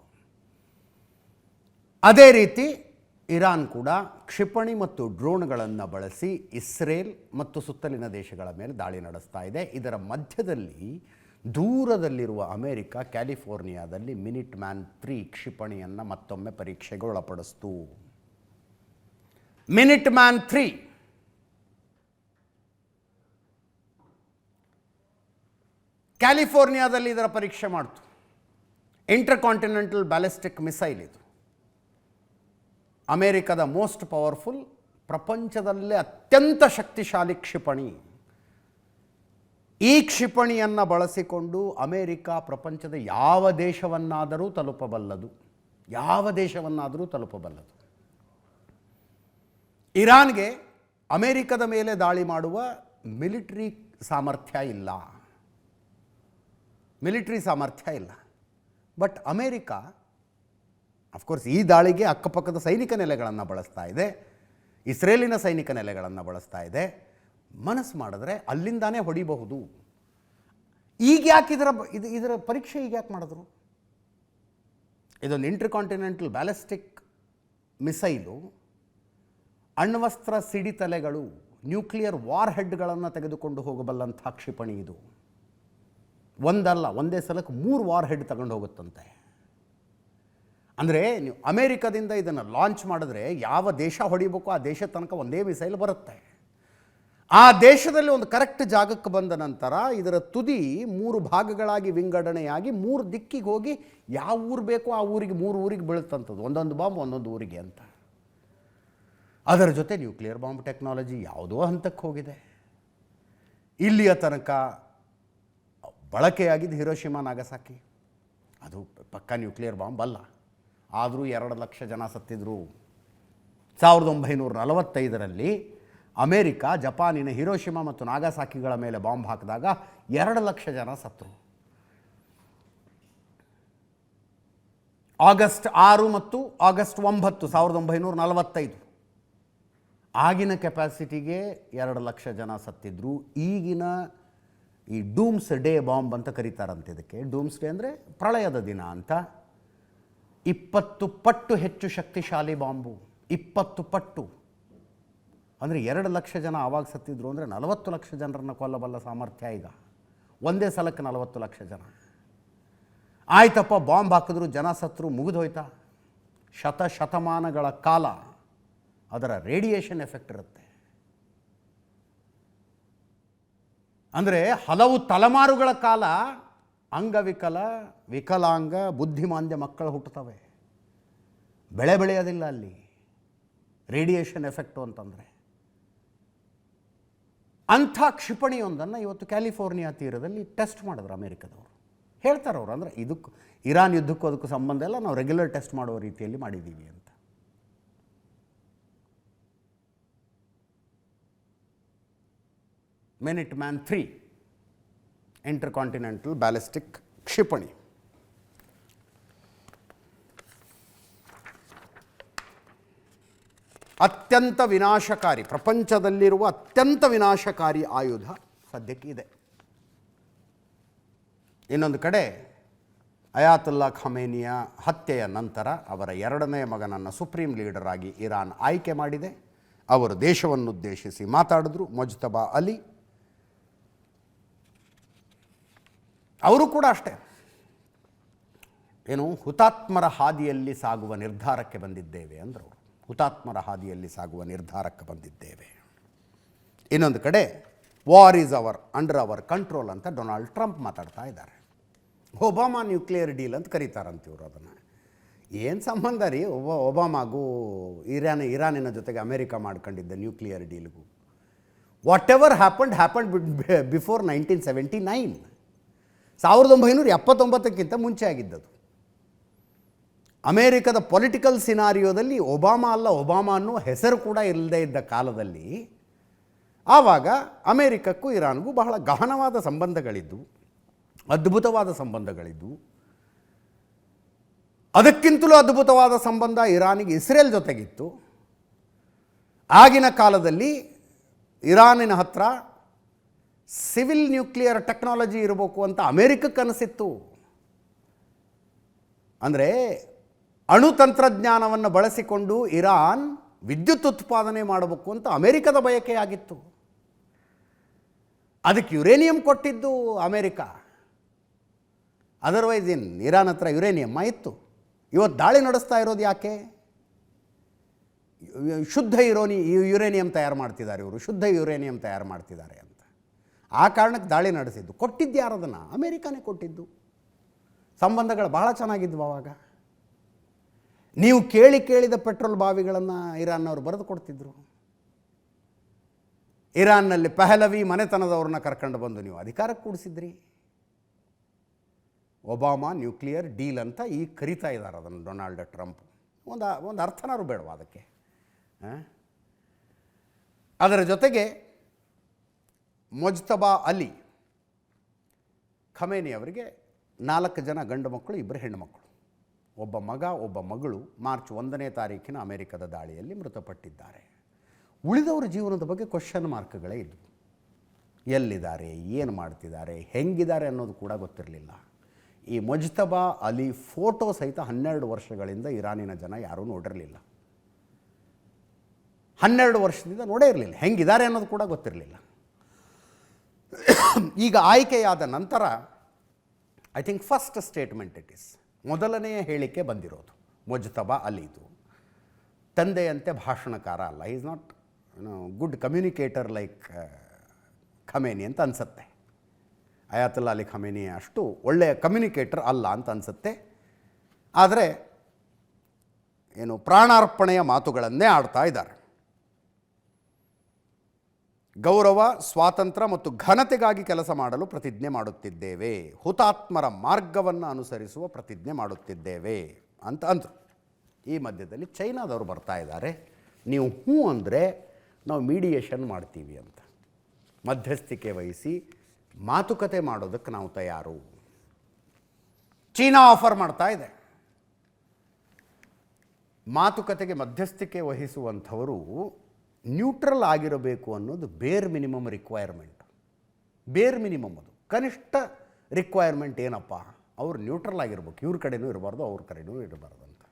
ಅದೇ ರೀತಿ ಇರಾನ್ ಕೂಡ ಕ್ಷಿಪಣಿ ಮತ್ತು ಡ್ರೋನ್ಗಳನ್ನು ಬಳಸಿ ಇಸ್ರೇಲ್ ಮತ್ತು ಸುತ್ತಲಿನ ದೇಶಗಳ ಮೇಲೆ ದಾಳಿ ನಡೆಸ್ತಾ ಇದೆ. ಇದರ ಮಧ್ಯದಲ್ಲಿ ದೂರದಲ್ಲಿರುವ ಅಮೇರಿಕ ಕ್ಯಾಲಿಫೋರ್ನಿಯಾದಲ್ಲಿ ಮಿನಿಟ್ ಮ್ಯಾನ್ 3 ಕ್ಷಿಪಣಿಯನ್ನು ಮತ್ತೊಮ್ಮೆ ಪರೀಕ್ಷೆಗೆ ಒಳಪಡಿಸ್ತು. ಮಿನಿಟ್ ಮ್ಯಾನ್ 3 ಕ್ಯಾಲಿಫೋರ್ನಿಯಾದಲ್ಲಿ ಇದರ ಪರೀಕ್ಷೆ ಮಾಡ್ತು. ಇಂಟರ್ ಕಾಂಟಿನೆಂಟಲ್ ಬ್ಯಾಲಿಸ್ಟಿಕ್ ಮಿಸೈಲ್ ಇದು. ಅಮೇರಿಕದ ಮೋಸ್ಟ್ ಪವರ್ಫುಲ್, ಪ್ರಪಂಚದಲ್ಲೇ ಅತ್ಯಂತ ಶಕ್ತಿಶಾಲಿ ಕ್ಷಿಪಣಿ. ಈ ಕ್ಷಿಪಣಿಯನ್ನು ಬಳಸಿಕೊಂಡು ಅಮೇರಿಕ ಪ್ರಪಂಚದ ಯಾವ ದೇಶವನ್ನಾದರೂ ತಲುಪಬಲ್ಲದು. ಇರಾನ್ಗೆ ಅಮೇರಿಕದ ಮೇಲೆ ದಾಳಿ ಮಾಡುವ ಮಿಲಿಟರಿ ಸಾಮರ್ಥ್ಯ ಇಲ್ಲ. ಬಟ್ ಅಮೇರಿಕ ಅಫ್ಕೋರ್ಸ್ ಈ ದಾಳಿಗೆ ಅಕ್ಕಪಕ್ಕದ ಸೈನಿಕ ನೆಲೆಗಳನ್ನು ಬಳಸ್ತಾ ಇದೆ, ಇಸ್ರೇಲಿನ ಸೈನಿಕ ನೆಲೆಗಳನ್ನು ಬಳಸ್ತಾ ಇದೆ. ಮನಸ್ಸು ಮಾಡಿದ್ರೆ ಅಲ್ಲಿಂದಾನೇ ಹೊಡಿಬಹುದು. ಈಗ ಯಾಕೆ ಇದರ ಪರೀಕ್ಷೆ ಈಗ ಯಾಕೆ ಮಾಡಿದ್ರು? ಇದೊಂದು ಇಂಟರ್ ಕಾಂಟಿನೆಂಟಲ್ ಬ್ಯಾಲಿಸ್ಟಿಕ್ ಮಿಸೈಲು, ಅಣ್ವಸ್ತ್ರ ಸಿಡಿತಲೆಗಳು, ನ್ಯೂಕ್ಲಿಯರ್ ವಾರ್ ಹೆಡ್ಗಳನ್ನು ತೆಗೆದುಕೊಂಡು ಹೋಗಬಲ್ಲಂಥ ಕ್ಷಿಪಣಿ ಇದು. ಒಂದೇ ಸಲಕ್ಕೆ 3 ವಾರ್ ಹೆಡ್ ತಗೊಂಡು ಹೋಗುತ್ತಂತೆ. ಅಂದರೆ ನೀವು ಅಮೇರಿಕದಿಂದ ಇದನ್ನು ಲಾಂಚ್ ಮಾಡಿದ್ರೆ ಯಾವ ದೇಶ ಹೊಡಿಬೇಕು ಆ ದೇಶ ತನಕ ಒಂದೇ ಮಿಸೈಲ್ ಬರುತ್ತೆ. ಆ ದೇಶದಲ್ಲಿ ಒಂದು ಕರೆಕ್ಟ್ ಜಾಗಕ್ಕೆ ಬಂದ ನಂತರ ಇದರ ತುದಿ 3 ಭಾಗಗಳಾಗಿ ವಿಂಗಡಣೆಯಾಗಿ 3 ದಿಕ್ಕಿಗೆ ಹೋಗಿ ಯಾವ ಊರು ಬೇಕೋ ಆ ಊರಿಗೆ 3 ಊರಿಗೆ ಬೀಳುತ್ತಂಥದ್ದು. ಒಂದೊಂದು ಬಾಂಬ್ ಒಂದೊಂದು ಊರಿಗೆ ಅಂತ. ಅದರ ಜೊತೆ ನ್ಯೂಕ್ಲಿಯರ್ ಬಾಂಬ್ ಟೆಕ್ನಾಲಜಿ ಯಾವುದೋ ಹಂತಕ್ಕೆ ಹೋಗಿದೆ. ಇಲ್ಲಿಯ ತನಕ ಬಳಕೆಯಾಗಿದ್ದು ಹಿರೋಶಿಮಾ ನಾಗಸಾಕಿ, ಅದು ಪಕ್ಕಾ ನ್ಯೂಕ್ಲಿಯರ್ ಬಾಂಬ್ ಅಲ್ಲ. ಆದರೂ 2 ಲಕ್ಷ ಜನ ಸತ್ತಿದ್ರು. 1945ರಲ್ಲಿ ಅಮೇರಿಕ ಜಪಾನಿನ ಹಿರೋಶಿಮಾ ಮತ್ತು ನಾಗಸಾಕಿಗಳ ಮೇಲೆ ಬಾಂಬ್ ಹಾಕಿದಾಗ 2 ಲಕ್ಷ ಜನ ಸತ್ತರು. ಆಗಸ್ಟ್ 6 ಮತ್ತು ಆಗಸ್ಟ್ 9, 1945 ಆಗಿನ ಕೆಪಾಸಿಟಿಗೆ 2 ಲಕ್ಷ ಜನ ಸತ್ತಿದ್ರು. ಈಗಿನ ಈ ಡೂಮ್ಸ್ ಡೇ ಬಾಂಬ್ ಅಂತ ಕರೀತಾರಂತೆ ಇದಕ್ಕೆ. ಡೂಮ್ಸ್ ಡೇ ಅಂದರೆ ಪ್ರಳಯದ ದಿನ ಅಂತ. 20 ಪಟ್ಟು ಹೆಚ್ಚು ಶಕ್ತಿಶಾಲಿ ಬಾಂಬು. 20 ಪಟ್ಟು ಅಂದರೆ 2 ಲಕ್ಷ ಜನ ಆವಾಗ ಸತ್ತಿದ್ರು ಅಂದರೆ 40 ಲಕ್ಷ ಜನರನ್ನು ಕೊಲ್ಲಬಲ್ಲ ಸಾಮರ್ಥ್ಯ ಈಗ. ಒಂದೇ ಸಲಕ್ಕೆ 40 ಲಕ್ಷ ಜನ. ಆಯ್ತಪ್ಪ, ಬಾಂಬ್ ಹಾಕಿದ್ರು, ಜನ ಸತ್ರು, ಮುಗಿದೋಯ್ತಾ? ಶತಮಾನಗಳ ಕಾಲ ಅದರ ರೇಡಿಯೇಷನ್ ಎಫೆಕ್ಟ್ ಇರುತ್ತೆ. ಅಂದರೆ ಹಲವು ತಲೆಮಾರುಗಳ ಕಾಲ ಅಂಗವಿಕಲ, ವಿಕಲಾಂಗ, ಬುದ್ಧಿಮಾಂದ್ಯ ಮಕ್ಕಳು ಹುಟ್ಟುತ್ತವೆ. ಬೆಳೆಯೋದಿಲ್ಲ ಅಲ್ಲಿ ರೇಡಿಯೇಷನ್ ಎಫೆಕ್ಟು ಅಂತಂದರೆ. ಅಂಥ ಕ್ಷಿಪಣಿಯೊಂದನ್ನು ಇವತ್ತು ಕ್ಯಾಲಿಫೋರ್ನಿಯಾ ತೀರದಲ್ಲಿ ಟೆಸ್ಟ್ ಮಾಡಿದ್ರು ಅಮೇರಿಕದವರು. ಹೇಳ್ತಾರೆ ಅವರು, ಅಂದರೆ ಇದಕ್ಕೂ ಇರಾನ್ ಯುದ್ಧಕ್ಕೂ ಅದಕ್ಕೂ ಸಂಬಂಧ ಇಲ್ಲ, ನಾವು ರೆಗ್ಯುಲರ್ ಟೆಸ್ಟ್ ಮಾಡುವ ರೀತಿಯಲ್ಲಿ ಮಾಡಿದ್ದೀವಿ ಅಂತ. ಮಿನಿಟ್ಮ್ಯಾನ್ 3 ಇಂಟರ್ಕಾಂಟಿನೆಂಟಲ್ ಬ್ಯಾಲಿಸ್ಟಿಕ್ ಕ್ಷಿಪಣಿ. ಅತ್ಯಂತ ವಿನಾಶಕಾರಿ, ಪ್ರಪಂಚದಲ್ಲಿರುವ ಅತ್ಯಂತ ವಿನಾಶಕಾರಿ ಆಯುಧ ಸದ್ಯಕ್ಕೆ ಇದೆ. ಇನ್ನೊಂದು ಕಡೆ ಅಯಾತುಲ್ಲಾ ಖಮೇನಿಯ ಹತ್ಯೆಯ ನಂತರ ಅವರ ಎರಡನೇ ಮಗನನ್ನು ಸುಪ್ರೀಂ ಲೀಡರ್ ಆಗಿ ಇರಾನ್ ಆಯ್ಕೆ ಮಾಡಿದೆ. ಅವರು ದೇಶವನ್ನುದ್ದೇಶಿಸಿ ಮಾತಾಡಿದ್ರು. ಮುಜ್ತಬಾ ಅಲಿ ಅವರು ಕೂಡ ಅಷ್ಟೇ, ಏನು ಹುತಾತ್ಮರ ಹಾದಿಯಲ್ಲಿ ಸಾಗುವ ನಿರ್ಧಾರಕ್ಕೆ ಬಂದಿದ್ದೇವೆ ಅಂದರು. ಹುತಾತ್ಮರ ಹಾದಿಯಲ್ಲಿ ಸಾಗುವ ನಿರ್ಧಾರಕ್ಕೆ ಬಂದಿದ್ದೇವೆ. ಇನ್ನೊಂದು ಕಡೆ war is under hour control ಅಂತ ಡೊನಾಲ್ಡ್ ಟ್ರಂಪ್ ಮಾತಾಡ್ತಾ ಇದ್ದಾರೆ. ಒಬಾಮಾ ನ್ಯೂಕ್ಲಿಯರ್ ಡೀಲ್ ಅಂತ ಕರೀತಾರಂತ ಇವರು. ಅದನ್ನು ಏನು ಸಂಬಂಧ ರೀ ಒಬಾಮಾಗೂ ಇರಾನಿನ ಜೊತೆಗೆ ಅಮೇರಿಕ ಮಾಡ್ಕೊಂಡಿದ್ದ ನ್ಯೂಕ್ಲಿಯರ್ ಡೀಲ್ಗೂ? ವಾಟ್ ಎವರ್ ಹ್ಯಾಪಂಡ್ ಬಿಫೋರ್ 1979, 1979ಕ್ಕಿಂತ ಮುಂಚೆ ಆಗಿದ್ದದು. ಅಮೇರಿಕದ ಪೊಲಿಟಿಕಲ್ ಸಿನಾರಿಯೋದಲ್ಲಿ ಒಬಾಮಾ ಅನ್ನೋ ಹೆಸರು ಕೂಡ ಇಲ್ಲದೇ ಇದ್ದ ಕಾಲದಲ್ಲಿ ಆವಾಗ ಅಮೇರಿಕಕ್ಕೂ ಇರಾನ್ಗೂ ಬಹಳ ಗಹನವಾದ ಸಂಬಂಧಗಳಿದ್ದು, ಅದ್ಭುತವಾದ ಸಂಬಂಧಗಳಿದ್ದು. ಅದಕ್ಕಿಂತಲೂ ಅದ್ಭುತವಾದ ಸಂಬಂಧ ಇರಾನಿಗೆ ಇಸ್ರೇಲ್ ಜೊತೆಗಿತ್ತು. ಆಗಿನ ಕಾಲದಲ್ಲಿ ಇರಾನಿನ ಹತ್ರ ಸಿವಿಲ್ ನ್ಯೂಕ್ಲಿಯರ್ ಟೆಕ್ನಾಲಜಿ ಇರಬೇಕು ಅಂತ ಅಮೇರಿಕಕ್ಕೆ ಅನಿಸಿತ್ತು. ಅಂದರೆ ಅಣು ತಂತ್ರಜ್ಞಾನವನ್ನು ಬಳಸಿಕೊಂಡು ಇರಾನ್ ವಿದ್ಯುತ್ ಉತ್ಪಾದನೆ ಮಾಡಬೇಕು ಅಂತ ಅಮೇರಿಕದ ಬಯಕೆಯಾಗಿತ್ತು. ಅದಕ್ಕೆ ಯುರೇನಿಯಂ ಕೊಟ್ಟಿದ್ದು ಅಮೇರಿಕ. ಅದರ್ವೈಸ್ ಇರಾನ್ ಹತ್ರ ಯುರೇನಿಯಮ್ ಇತ್ತು. ಇವತ್ತು ದಾಳಿ ನಡೆಸ್ತಾ ಇರೋದು ಯಾಕೆ? ಶುದ್ಧ ಯುರೇನಿಯಂ ತಯಾರು ಮಾಡ್ತಿದ್ದಾರೆ ಇವರು, ಶುದ್ಧ ಯುರೇನಿಯಂ ತಯಾರು ಮಾಡ್ತಿದ್ದಾರೆ ಅಂತ. ಆ ಕಾರಣಕ್ಕೆ ದಾಳಿ ನಡೆಸಿದ್ದು. ಕೊಟ್ಟಿದ್ದು ಯಾರು? ಅದನ್ನು ಅಮೇರಿಕಾನೇ ಕೊಟ್ಟಿದ್ದು. ಸಂಬಂಧಗಳು ಬಹಳ ಚೆನ್ನಾಗಿದ್ವು ಆವಾಗ. ನೀವು ಕೇಳಿದ ಪೆಟ್ರೋಲ್ ಬಾವಿಗಳನ್ನು ಇರಾನ್ನವರು ಬರೆದು ಕೊಡ್ತಿದ್ರು. ಇರಾನ್ನಲ್ಲಿ ಪಹಲವಿ ಮನೆತನದವ್ರನ್ನ ಕರ್ಕೊಂಡು ಬಂದು ನೀವು ಅಧಿಕಾರಕ್ಕೆ ಕೂಡಿಸಿದ್ರಿ. ಒಬಾಮಾ ನ್ಯೂಕ್ಲಿಯರ್ ಡೀಲ್ ಅಂತ ಈಗ ಕರೀತಾ ಇದ್ದಾರೆ ಅದನ್ನು ಡೊನಾಲ್ಡ್ ಟ್ರಂಪ್. ಒಂದು ಅರ್ಥನಾರು ಬೇಡವಾ ಅದಕ್ಕೆ? ಅದರ ಜೊತೆಗೆ ಮುಜ್ತಬಾ ಅಲಿ ಖಮೇನಿ ಅವರಿಗೆ 4 ಜನ ಗಂಡು ಮಕ್ಕಳು, 2 ಹೆಣ್ಣು ಮಕ್ಕಳು. ಒಬ್ಬ ಮಗ, ಒಬ್ಬ ಮಗಳು ಮಾರ್ಚ್ 1ನೇ ತಾರೀಕಿನ ಅಮೆರಿಕದ ದಾಳಿಯಲ್ಲಿ ಮೃತಪಟ್ಟಿದ್ದಾರೆ. ಉಳಿದವರ ಜೀವನದ ಬಗ್ಗೆ ಕ್ವಶನ್ ಮಾರ್ಕ್ಗಳೇ ಇದ್ದವು. ಎಲ್ಲಿದ್ದಾರೆ, ಏನು ಮಾಡ್ತಿದ್ದಾರೆ, ಹೆಂಗಿದ್ದಾರೆ ಅನ್ನೋದು ಕೂಡ ಗೊತ್ತಿರಲಿಲ್ಲ. ಈ ಮುಜ್ತಬಾ ಅಲಿ ಫೋಟೋ ಸಹಿತ 12 ವರ್ಷಗಳಿಂದ ಇರಾನಿನ ಜನ ಯಾರೂ ನೋಡಿರಲಿಲ್ಲ. 12 ವರ್ಷದಿಂದ ನೋಡೇ ಇರಲಿಲ್ಲ. ಹೆಂಗಿದ್ದಾರೆ ಅನ್ನೋದು ಕೂಡ ಗೊತ್ತಿರಲಿಲ್ಲ. ಈಗ ಆಯ್ಕೆಯಾದ ನಂತರ I think first statement it is, ಮೊದಲನೆಯ ಹೇಳಿಕೆ ಬಂದಿರೋದು ಮುಜ್ತಬಾ ಅಲಿದು. ತಂದೆಯಂತೆ ಭಾಷಣಕಾರ ಅಲ್ಲ, is not good communicator like Khamenei ಅಂತ ಅನಿಸುತ್ತೆ. ಅಯಾತುಲ್ಲಾ ಅಲಿ ಖಮೇನಿ ಅಷ್ಟು ಒಳ್ಳೆಯ ಕಮ್ಯುನಿಕೇಟರ್ ಅಲ್ಲ ಅಂತ ಅನಿಸುತ್ತೆ. ಆದರೆ ಏನು ಪ್ರಾಣಾರ್ಪಣೆಯ ಮಾತುಗಳನ್ನೇ ಆಡ್ತಾ ಇದ್ದಾರೆ. ಗೌರವ, ಸ್ವಾತಂತ್ರ್ಯ ಮತ್ತು ಘನತೆಗಾಗಿ ಕೆಲಸ ಮಾಡಲು ಪ್ರತಿಜ್ಞೆ ಮಾಡುತ್ತಿದ್ದೇವೆ, ಹುತಾತ್ಮರ ಮಾರ್ಗವನ್ನು ಅನುಸರಿಸುವ ಪ್ರತಿಜ್ಞೆ ಮಾಡುತ್ತಿದ್ದೇವೆ ಅಂತ ಅಂದರು. ಈ ಮಧ್ಯದಲ್ಲಿ ಚೈನಾದವರು ಬರ್ತಾ ಇದ್ದಾರೆ. ನೀವು ಹ್ಞೂ ಅಂದರೆ ನಾವು ಮೀಡಿಯೇಷನ್ ಮಾಡ್ತೀವಿ ಅಂತ, ಮಧ್ಯಸ್ಥಿಕೆ ವಹಿಸಿ ಮಾತುಕತೆ ಮಾಡೋದಕ್ಕೆ ನಾವು ತಯಾರು. ಚೀನಾ ಆಫರ್ ಮಾಡ್ತಾ ಇದೆ. ಮಾತುಕತೆಗೆ ಮಧ್ಯಸ್ಥಿಕೆ ವಹಿಸುವಂಥವರು ನ್ಯೂಟ್ರಲ್ ಆಗಿರಬೇಕು ಅನ್ನೋದು ಬೇರ್ ಮಿನಿಮಮ್ ರಿಕ್ವೈರ್ಮೆಂಟ್. ಬೇರ್ ಮಿನಿಮಮ್ ಅದು ಕನಿಷ್ಠ ರಿಕ್ವೈರ್ಮೆಂಟ್ ಏನಪ್ಪ? ಅವರು ನ್ಯೂಟ್ರಲ್ ಆಗಿರ್ಬೇಕು, ಇವ್ರ ಕಡೆನೂ ಇರಬಾರ್ದು, ಅವ್ರ ಕಡೆನೂ ಇರಬಾರ್ದು ಅಂತ.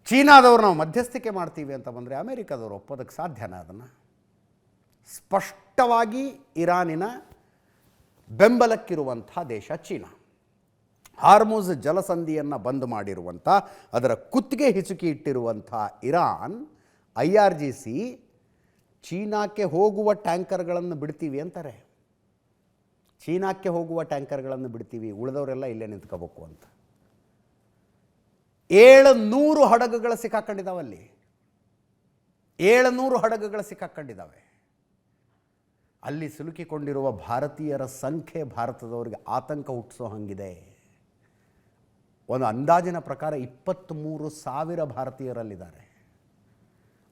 ಚೀನಾದವ್ರು ನಾವು ಮಧ್ಯಸ್ಥಿಕೆ ಮಾಡ್ತೀವಿ ಅಂತ ಬಂದರೆ ಅಮೇರಿಕಾದವರು ಒಪ್ಪೋದಕ್ಕೆ ಸಾಧ್ಯನಾ? ಅದನ್ನು ಸ್ಪಷ್ಟವಾಗಿ ಇರಾನಿನ ಬೆಂಬಲಕ್ಕಿರುವಂಥ ದೇಶ ಚೀನಾ. ಹಾರ್ಮುಜ್ ಜಲಸಂಧಿಯನ್ನು ಬಂದ್ ಮಾಡಿರುವಂಥ, ಅದರ ಕುತ್ತಿಗೆ ಹಿಸುಕಿ ಇಟ್ಟಿರುವಂಥ ಇರಾನ್ IRGC ಚೀನಾಕ್ಕೆ ಹೋಗುವ ಟ್ಯಾಂಕರ್ಗಳನ್ನು ಬಿಡ್ತೀವಿ ಅಂತಾರೆ. ಚೀನಾಕ್ಕೆ ಹೋಗುವ ಟ್ಯಾಂಕರ್ಗಳನ್ನು ಬಿಡ್ತೀವಿ, ಉಳಿದವರೆಲ್ಲ ಇಲ್ಲೇ ನಿಂತ್ಕೋಬೇಕು ಅಂತ. 700 ಹಡಗುಗಳು ಸಿಕ್ಕಾಕೊಂಡಿದ್ದಾವಲ್ಲಿ. 700 ಹಡಗುಗಳು ಸಿಕ್ಕಾಕೊಂಡಿದ್ದಾವೆ. ಅಲ್ಲಿ ಸಿಲುಕಿಕೊಂಡಿರುವ ಭಾರತೀಯರ ಸಂಖ್ಯೆ ಭಾರತದವರಿಗೆ ಆತಂಕ ಹುಟ್ಟಿಸೋ ಹಂಗಿದೆ. ಒಂದು ಅಂದಾಜಿನ ಪ್ರಕಾರ 23,000 ಭಾರತೀಯರಲ್ಲಿದ್ದಾರೆ.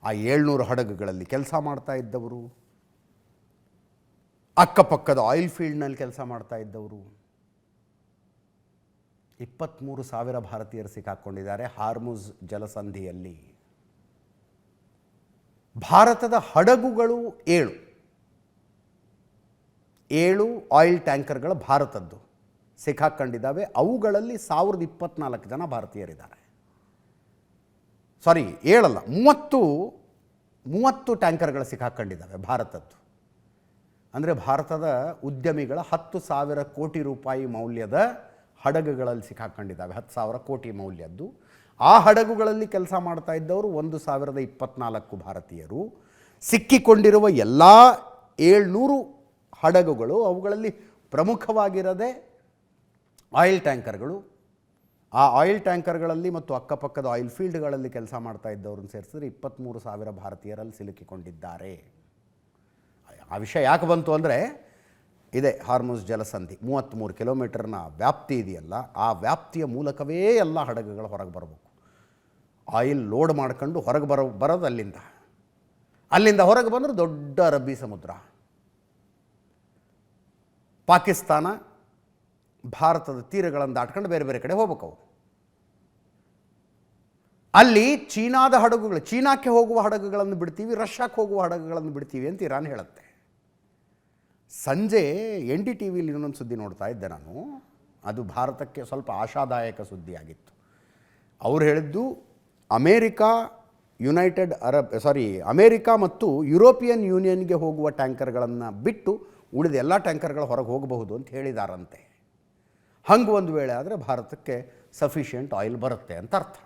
ಆ 700 ಹಡಗುಗಳಲ್ಲಿ ಕೆಲಸ ಮಾಡ್ತಾ ಇದ್ದವರು ಅಕ್ಕಪಕ್ಕದ ಆಯಿಲ್ ಫೀಲ್ಡ್ನಲ್ಲಿ ಕೆಲಸ ಮಾಡ್ತಾ ಇದ್ದವರು 23,000 ಭಾರತೀಯರು ಸಿಕ್ಕಾಕ್ಕೊಂಡಿದ್ದಾರೆ ಹಾರ್ಮುಜ್ ಜಲಸಂಧಿಯಲ್ಲಿ. ಭಾರತದ ಹಡಗುಗಳು 7 ಆಯಿಲ್ ಟ್ಯಾಂಕರ್ಗಳು ಭಾರತದ್ದು ಸಿಕ್ಕಾಕ್ಕೊಂಡಿದ್ದಾವೆ. ಅವುಗಳಲ್ಲಿ 1024 ಜನ ಭಾರತೀಯರಿದ್ದಾರೆ. ಸಾರಿ, 7 ಅಲ್ಲ, 30 ಟ್ಯಾಂಕರ್ಗಳು ಸಿಕ್ಕಾಕ್ಕೊಂಡಿದ್ದಾವೆ ಭಾರತದ್ದು. ಅಂದರೆ ಭಾರತದ ಉದ್ಯಮಿಗಳ 10,000 ಕೋಟಿ ರೂಪಾಯಿ ಮೌಲ್ಯದ ಹಡಗುಗಳಲ್ಲಿ ಸಿಕ್ಕಾಕ್ಕೊಂಡಿದ್ದಾವೆ. 10,000 ಕೋಟಿ ಮೌಲ್ಯದ್ದು. ಆ ಹಡಗುಗಳಲ್ಲಿ ಕೆಲಸ ಮಾಡ್ತಾ ಇದ್ದವರು 1,024 ಭಾರತೀಯರು. ಸಿಕ್ಕಿಕೊಂಡಿರುವ ಎಲ್ಲ 700 ಹಡಗುಗಳು, ಅವುಗಳಲ್ಲಿ ಪ್ರಮುಖವಾಗಿರದೆ ಆಯಿಲ್ ಟ್ಯಾಂಕರ್ಗಳು. ಆ ಆಯಿಲ್ ಟ್ಯಾಂಕರ್ಗಳಲ್ಲಿ ಮತ್ತು ಅಕ್ಕಪಕ್ಕದ ಆಯಿಲ್ ಫೀಲ್ಡ್ಗಳಲ್ಲಿ ಕೆಲಸ ಮಾಡ್ತಾ ಇದ್ದವ್ರನ್ನ ಸೇರಿಸಿದ್ರೆ 23,000 ಭಾರತೀಯರಲ್ಲಿ ಸಿಲುಕಿಕೊಂಡಿದ್ದಾರೆ. ಆ ವಿಷಯ ಯಾಕೆ ಬಂತು ಅಂದರೆ, ಇದೆ ಹಾರ್ಮುಜ್ ಜಲಸಂಧಿ 33 ಕಿಲೋಮೀಟರ್ನ ವ್ಯಾಪ್ತಿ ಇದೆಯಲ್ಲ, ಆ ವ್ಯಾಪ್ತಿಯ ಮೂಲಕವೇ ಎಲ್ಲ ಹಡಗುಗಳು ಹೊರಗೆ ಬರಬೇಕು. ಆಯಿಲ್ ಲೋಡ್ ಮಾಡ್ಕೊಂಡು ಹೊರಗೆ ಬರೋದು ಅಲ್ಲಿಂದ ಹೊರಗೆ ಬಂದರೆ ದೊಡ್ಡ ಅರಬ್ಬಿ ಸಮುದ್ರ, ಪಾಕಿಸ್ತಾನ, ಭಾರತದ ತೀರಗಳನ್ನು ದಾಟ್ಕೊಂಡು ಬೇರೆ ಬೇರೆ ಕಡೆ ಹೋಗ್ಬೇಕು. ಅಲ್ಲಿ ಚೀನಾದ ಹಡಗುಗಳು, ಚೀನಾಕ್ಕೆ ಹೋಗುವ ಹಡಗುಗಳನ್ನು ಬಿಡ್ತೀವಿ, ರಷ್ಯಾಕ್ಕೆ ಹೋಗುವ ಹಡಗುಗಳನ್ನು ಬಿಡ್ತೀವಿ ಅಂತ ಇರಾನ್ ಹೇಳುತ್ತೆ. ಸಂಜೆ NDTV ಇನ್ನೊಂದು ಸುದ್ದಿ ನೋಡ್ತಾ ಇದ್ದೆ ನಾನು. ಅದು ಭಾರತಕ್ಕೆ ಸ್ವಲ್ಪ ಆಶಾದಾಯಕ ಸುದ್ದಿಯಾಗಿತ್ತು. ಅವ್ರು ಹೇಳಿದ್ದು ಅಮೇರಿಕಾ ಮತ್ತು ಯುರೋಪಿಯನ್ ಯೂನಿಯನ್ಗೆ ಹೋಗುವ ಟ್ಯಾಂಕರ್ಗಳನ್ನು ಬಿಟ್ಟು ಉಳಿದ ಎಲ್ಲ ಟ್ಯಾಂಕರ್ಗಳು ಹೊರಗೆ ಹೋಗಬಹುದು ಅಂತ ಹೇಳಿದಾರಂತೆ. ಹಂಗೆ ಒಂದು ವೇಳೆ ಆದರೆ ಭಾರತಕ್ಕೆ ಸಫಿಷಿಯೆಂಟ್ ಆಯಿಲ್ ಬರುತ್ತೆ ಅಂತ ಅರ್ಥ.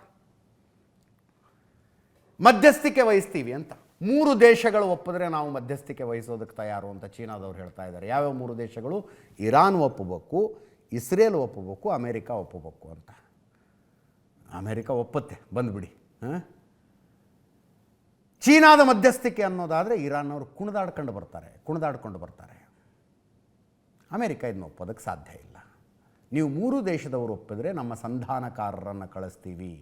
ಮಧ್ಯಸ್ಥಿಕೆ ವಹಿಸ್ತೀವಿ ಅಂತ 3 ದೇಶಗಳು ಒಪ್ಪಿದ್ರೆ ನಾವು ಮಧ್ಯಸ್ಥಿಕೆ ವಹಿಸೋದಕ್ಕೆ ತಯಾರು ಅಂತ ಚೀನಾದವ್ರು ಹೇಳ್ತಾ ಇದ್ದಾರೆ. ಯಾವ್ಯಾವ 3 ದೇಶಗಳು? ಇರಾನ್ ಒಪ್ಪಬೇಕು, ಇಸ್ರೇಲ್ ಒಪ್ಪಬೇಕು, ಅಮೇರಿಕಾ ಒಪ್ಪಬೇಕು ಅಂತ. ಅಮೇರಿಕಾ ಒಪ್ಪುತ್ತೆ, ಬಂದುಬಿಡಿ. ಚೀನಾದ ಮಧ್ಯಸ್ಥಿಕೆ ಅನ್ನೋದಾದರೆ ಇರಾನ್ನವರು ಕುಣಿದಾಡ್ಕೊಂಡು ಬರ್ತಾರೆ. ಅಮೇರಿಕಾ ಇದನ್ನು ಒಪ್ಪೋದಕ್ಕೆ ಸಾಧ್ಯ ಇಲ್ಲ. ನೀವು 3 ದೇಶದವರು ಒಪ್ಪಿದ್ರೆ ನಮ್ಮ ಸಂಧಾನಕಾರರನ್ನು ಕಳಿಸ್ತೀವಿ,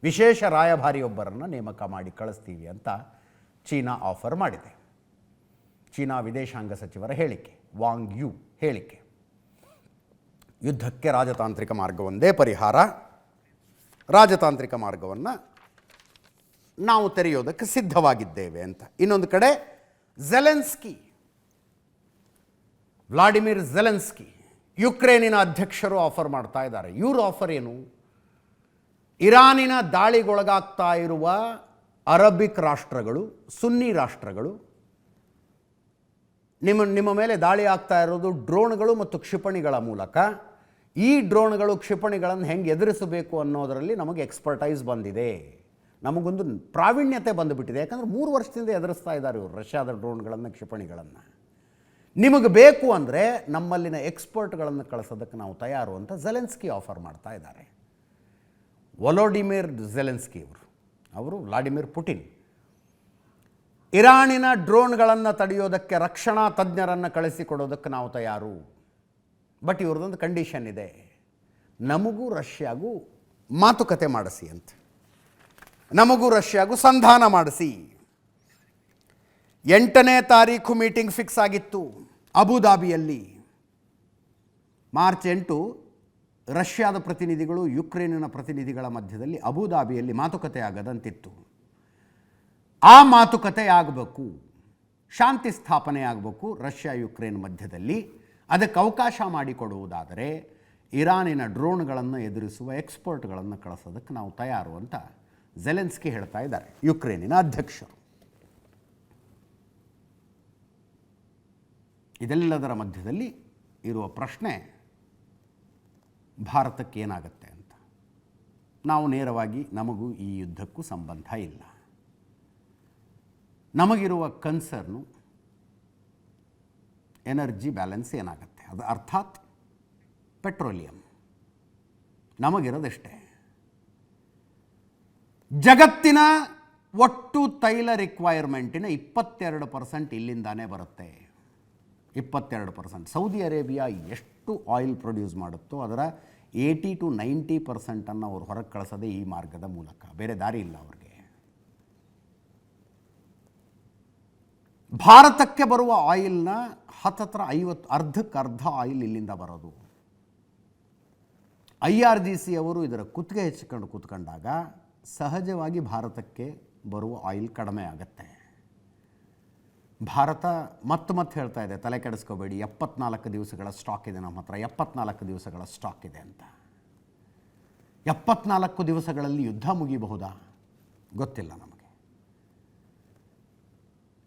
ವಿಶೇಷ ರಾಯಭಾರಿಯೊಬ್ಬರನ್ನು ನೇಮಕ ಮಾಡಿ ಕಳಿಸ್ತೀವಿ ಅಂತ ಚೀನಾ ಆಫರ್ ಮಾಡಿದೆ. ಚೀನಾ ವಿದೇಶಾಂಗ ಸಚಿವರ ಹೇಳಿಕೆ, ವಾಂಗ್ ಯು ಹೇಳಿಕೆ. ಯುದ್ಧಕ್ಕೆ ರಾಜತಾಂತ್ರಿಕ ಮಾರ್ಗವೊಂದೇ ಪರಿಹಾರ, ರಾಜತಾಂತ್ರಿಕ ಮಾರ್ಗವನ್ನು ನಾವು ತೆರೆಯೋದಕ್ಕೆ ಸಿದ್ಧವಾಗಿದ್ದೇವೆ ಅಂತ. ಇನ್ನೊಂದು ಕಡೆ ವ್ಲಾಡಿಮಿರ್ ಝೆಲೆನ್ಸ್ಕಿ ಯುಕ್ರೇನಿನ ಅಧ್ಯಕ್ಷರು ಆಫರ್ ಮಾಡ್ತಾ ಇದ್ದಾರೆ. ಇವರು ಆಫರ್ ಏನು? ಇರಾನಿನ ದಾಳಿಗೊಳಗಾಗ್ತಾ ಇರುವ ಅರಬಿಕ್ ರಾಷ್ಟ್ರಗಳು, ಸುನ್ನಿ ರಾಷ್ಟ್ರಗಳು, ನಿಮ್ಮ ಮೇಲೆ ದಾಳಿ ಆಗ್ತಾ ಇರೋದು ಡ್ರೋನ್ಗಳು ಮತ್ತು ಕ್ಷಿಪಣಿಗಳ ಮೂಲಕ. ಈ ಡ್ರೋನ್ಗಳು ಕ್ಷಿಪಣಿಗಳನ್ನು ಹೆಂಗೆ ಎದುರಿಸಬೇಕು ಅನ್ನೋದರಲ್ಲಿ ನಮಗೆ ಎಕ್ಸ್ಪರ್ಟೈಸ್ ಬಂದಿದೆ, ನಮಗೊಂದು ಪ್ರಾವೀಣ್ಯತೆ ಬಂದುಬಿಟ್ಟಿದೆ. ಯಾಕಂದರೆ 3 ವರ್ಷದಿಂದ ಎದುರಿಸ್ತಾ ಇದ್ದಾರೆ ಇವರು ರಷ್ಯಾದ ಡ್ರೋನ್ಗಳನ್ನು, ಕ್ಷಿಪಣಿಗಳನ್ನು. ನಿಮಗೆ ಬೇಕು ಅಂದರೆ ನಮ್ಮಲ್ಲಿನ ಎಕ್ಸ್ಪರ್ಟ್ಗಳನ್ನು ಕಳಿಸೋದಕ್ಕೆ ನಾವು ತಯಾರು ಅಂತ ಝೆಲೆನ್ಸ್ಕಿ ಆಫರ್ ಮಾಡ್ತಾ ಇದ್ದಾರೆ. ವೊಲೋಡಿಮಿರ್ ಝೆಲೆನ್ಸ್ಕಿ ಅವರು ವ್ಲಾಡಿಮಿರ್ ಪುಟಿನ್ ಇರಾನಿನ ಡ್ರೋನ್ಗಳನ್ನು ತಡೆಯೋದಕ್ಕೆ ರಕ್ಷಣಾ ತಜ್ಞರನ್ನು ಕಳಿಸಿಕೊಡೋದಕ್ಕೆ ನಾವು ತಯಾರು. ಬಟ್ ಇವ್ರದ್ದೊಂದು ಕಂಡೀಷನ್ ಇದೆ, ನಮಗೂ ರಷ್ಯಾಗೂ ಮಾತುಕತೆ ಮಾಡಿಸಿ ಅಂತ, ನಮಗೂ ರಷ್ಯಾಗೂ ಸಂಧಾನ ಮಾಡಿಸಿ. 8ನೇ ತಾರೀಖು ಮೀಟಿಂಗ್ ಫಿಕ್ಸ್ ಆಗಿತ್ತು ಅಬುದಾಬಿಯಲ್ಲಿ. ಮಾರ್ಚ್ 8 ರಷ್ಯಾದ ಪ್ರತಿನಿಧಿಗಳು ಯುಕ್ರೇನಿನ ಪ್ರತಿನಿಧಿಗಳ ಮಧ್ಯದಲ್ಲಿ ಅಬುದಾಬಿಯಲ್ಲಿ ಮಾತುಕತೆ ಆಗದಂತಿತ್ತು. ಆ ಮಾತುಕತೆ ಆಗಬೇಕು, ಶಾಂತಿ ಸ್ಥಾಪನೆ ಆಗಬೇಕು ರಷ್ಯಾ ಯುಕ್ರೇನ್ ಮಧ್ಯದಲ್ಲಿ. ಅದಕ್ಕೆ ಅವಕಾಶ ಮಾಡಿಕೊಡುವುದಾದರೆ ಇರಾನಿನ ಡ್ರೋನ್ಗಳನ್ನು ಎದುರಿಸುವ ಎಕ್ಸ್ಪರ್ಟ್ಗಳನ್ನು ಕಳಿಸೋದಕ್ಕೆ ನಾವು ತಯಾರು ಅಂತ ಝೆಲೆನ್ಸ್ಕಿ ಹೇಳ್ತಾ ಇದ್ದಾರೆ, ಯುಕ್ರೇನಿನ ಅಧ್ಯಕ್ಷರು. ಇದೆಲ್ಲದರ ಮಧ್ಯದಲ್ಲಿ ಇರುವ ಪ್ರಶ್ನೆ, ಭಾರತಕ್ಕೆ ಏನಾಗುತ್ತೆ ಅಂತ. ನಾವು ನೇರವಾಗಿ ನಮಗೂ ಈ ಯುದ್ಧಕ್ಕೂ ಸಂಬಂಧ ಇಲ್ಲ. ನಮಗಿರುವ ಕನ್ಸರ್ನು ಎನರ್ಜಿ ಬ್ಯಾಲೆನ್ಸ್ ಏನಾಗುತ್ತೆ, ಅದು ಅರ್ಥಾತ್ ಪೆಟ್ರೋಲಿಯಂ. ನಮಗಿರೋದಷ್ಟೇ. ಜಗತ್ತಿನ ಒಟ್ಟು ತೈಲ ರಿಕ್ವೈರ್ಮೆಂಟಿನ 22% ಇಲ್ಲಿಂದಾನೇ ಬರುತ್ತೆ. 22%. ಸೌದಿ ಅರೇಬಿಯಾ ಎಷ್ಟು ಆಯಿಲ್ ಪ್ರೊಡ್ಯೂಸ್ ಮಾಡುತ್ತೋ ಅದರ 80 to 90% ಅವ್ರು ಹೊರಗೆ ಕಳಿಸೋದೇ ಈ ಮಾರ್ಗದ ಮೂಲಕ, ಬೇರೆ ದಾರಿ ಇಲ್ಲ ಅವ್ರಿಗೆ. ಭಾರತಕ್ಕೆ ಬರುವ ಆಯಿಲ್ನ ಹತ್ತತ್ರ 50 ಅರ್ಧಕ್ಕರ್ಧ ಆಯಿಲ್ ಇಲ್ಲಿಂದ ಬರೋದು. IRGC ಅವರು ಇದರ ಕುತ್ತಿಗೆ ಹೆಚ್ಚಿಕೊಂಡು ಕೂತ್ಕೊಂಡಾಗ ಸಹಜವಾಗಿ ಭಾರತಕ್ಕೆ ಬರುವ ಆಯಿಲ್ ಕಡಿಮೆ ಆಗುತ್ತೆ. ಭಾರತ ಮತ್ತೆ ಹೇಳ್ತಾ ಇದೆ, ತಲೆ ಕೆಡಿಸ್ಕೋಬೇಡಿ, 74 ದಿವಸಗಳ ಸ್ಟಾಕ್ ಇದೆ ನಮ್ಮ ಹತ್ರ, 74 ದಿವಸಗಳ ಸ್ಟಾಕ್ ಇದೆ ಅಂತ. 74 ದಿವಸಗಳಲ್ಲಿ ಯುದ್ಧ ಮುಗಿಬಹುದಾ? ಗೊತ್ತಿಲ್ಲ ನಮಗೆ.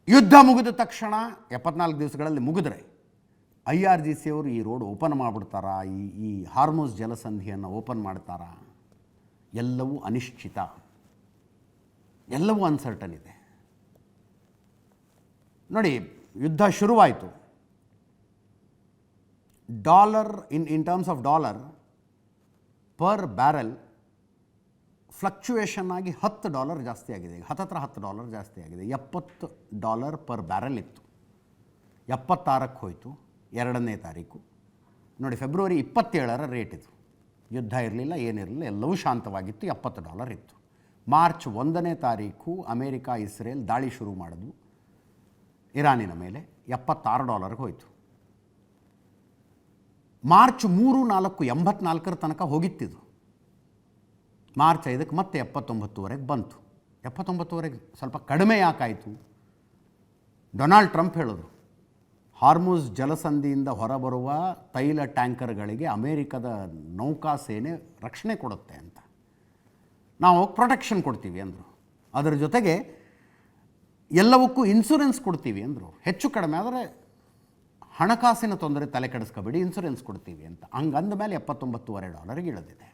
ಯುದ್ಧ ಮುಗಿದ ತಕ್ಷಣ 74 ದಿವಸಗಳಲ್ಲಿ ಮುಗಿದ್ರೆ IRGC ಅವರು ಈ ರೋಡ್ ಓಪನ್ ಮಾಡಿಬಿಡ್ತಾರಾ? ಈ ಹಾರ್ಮುಜ್ ಜಲಸಂಧಿಯನ್ನು ಓಪನ್ ಮಾಡ್ತಾರಾ? ಎಲ್ಲವೂ ಅನಿಶ್ಚಿತ, ಎಲ್ಲವೂ ಅನ್ಸರ್ಟನ್ ಇದೆ. ನೋಡಿ, ಯುದ್ಧ ಶುರುವಾಯಿತು. Dollar in terms of dollar per barrel fluctuation ಆಗಿ $10 ಜಾಸ್ತಿ ಆಗಿದೆ. ಈಗ ಹತ್ತತ್ರ $10 ಜಾಸ್ತಿ ಆಗಿದೆ. $70 ಪರ್ ಬ್ಯಾರೆಲ್ ಇತ್ತು, 76ಕ್ಕೆ ಹೋಯಿತು 2ನೇ ತಾರೀಕು. ನೋಡಿ, ಫೆಬ್ರವರಿ 27ರ ರೇಟ್ ಇದು. ಯುದ್ಧ ಇರಲಿಲ್ಲ, ಏನಿರಲಿಲ್ಲ, ಎಲ್ಲವೂ ಶಾಂತವಾಗಿತ್ತು, $70 ಇತ್ತು. ಮಾರ್ಚ್ 1ನೇ ತಾರೀಕು ಅಮೇರಿಕ ಇಸ್ರೇಲ್ ದಾಳಿ ಶುರು ಮಾಡಿದ್ವು ಇರಾನಿನ ಮೇಲೆ, $76ಗೆ ಹೋಯಿತು. ಮಾರ್ಚ್ 3, 4, 84ರ ತನಕ ಹೋಗಿತ್ತಿದ್ದು. ಮಾರ್ಚ್ 5ಕ್ಕೆ ಮತ್ತೆ 79ವರೆಗೆ ಬಂತು. 79ವರೆಗೆ ಸ್ವಲ್ಪ ಕಡಿಮೆ ಯಾಕಾಯಿತು? ಡೊನಾಲ್ಡ್ ಟ್ರಂಪ್ ಹೇಳಿದ್ರು, ಹಾರ್ಮುಜ್ ಜಲಸಂಧಿಯಿಂದ ಹೊರಬರುವ ತೈಲ ಟ್ಯಾಂಕರ್ಗಳಿಗೆ ಅಮೇರಿಕದ ನೌಕಾಸೇನೆ ರಕ್ಷಣೆ ಕೊಡುತ್ತೆ ಅಂತ, ನಾವು ಪ್ರೊಟೆಕ್ಷನ್ ಕೊಡ್ತೀವಿ ಅಂದರು. ಅದರ ಜೊತೆಗೆ ಎಲ್ಲವಕ್ಕೂ ಇನ್ಶೂರೆನ್ಸ್ ಕೊಡ್ತೀವಿ ಅಂದರು. ಹೆಚ್ಚು ಕಡಿಮೆ ಆದರೆ ಹಣಕಾಸಿನ ತೊಂದರೆ ತಲೆ ಕೆಡಿಸ್ಕೋಬೇಡಿ, ಇನ್ಶೂರೆನ್ಸ್ ಕೊಡ್ತೀವಿ ಅಂತ. ಹಂಗಂದ ಮೇಲೆ $79.5 ಇಳಿದಿದೆ.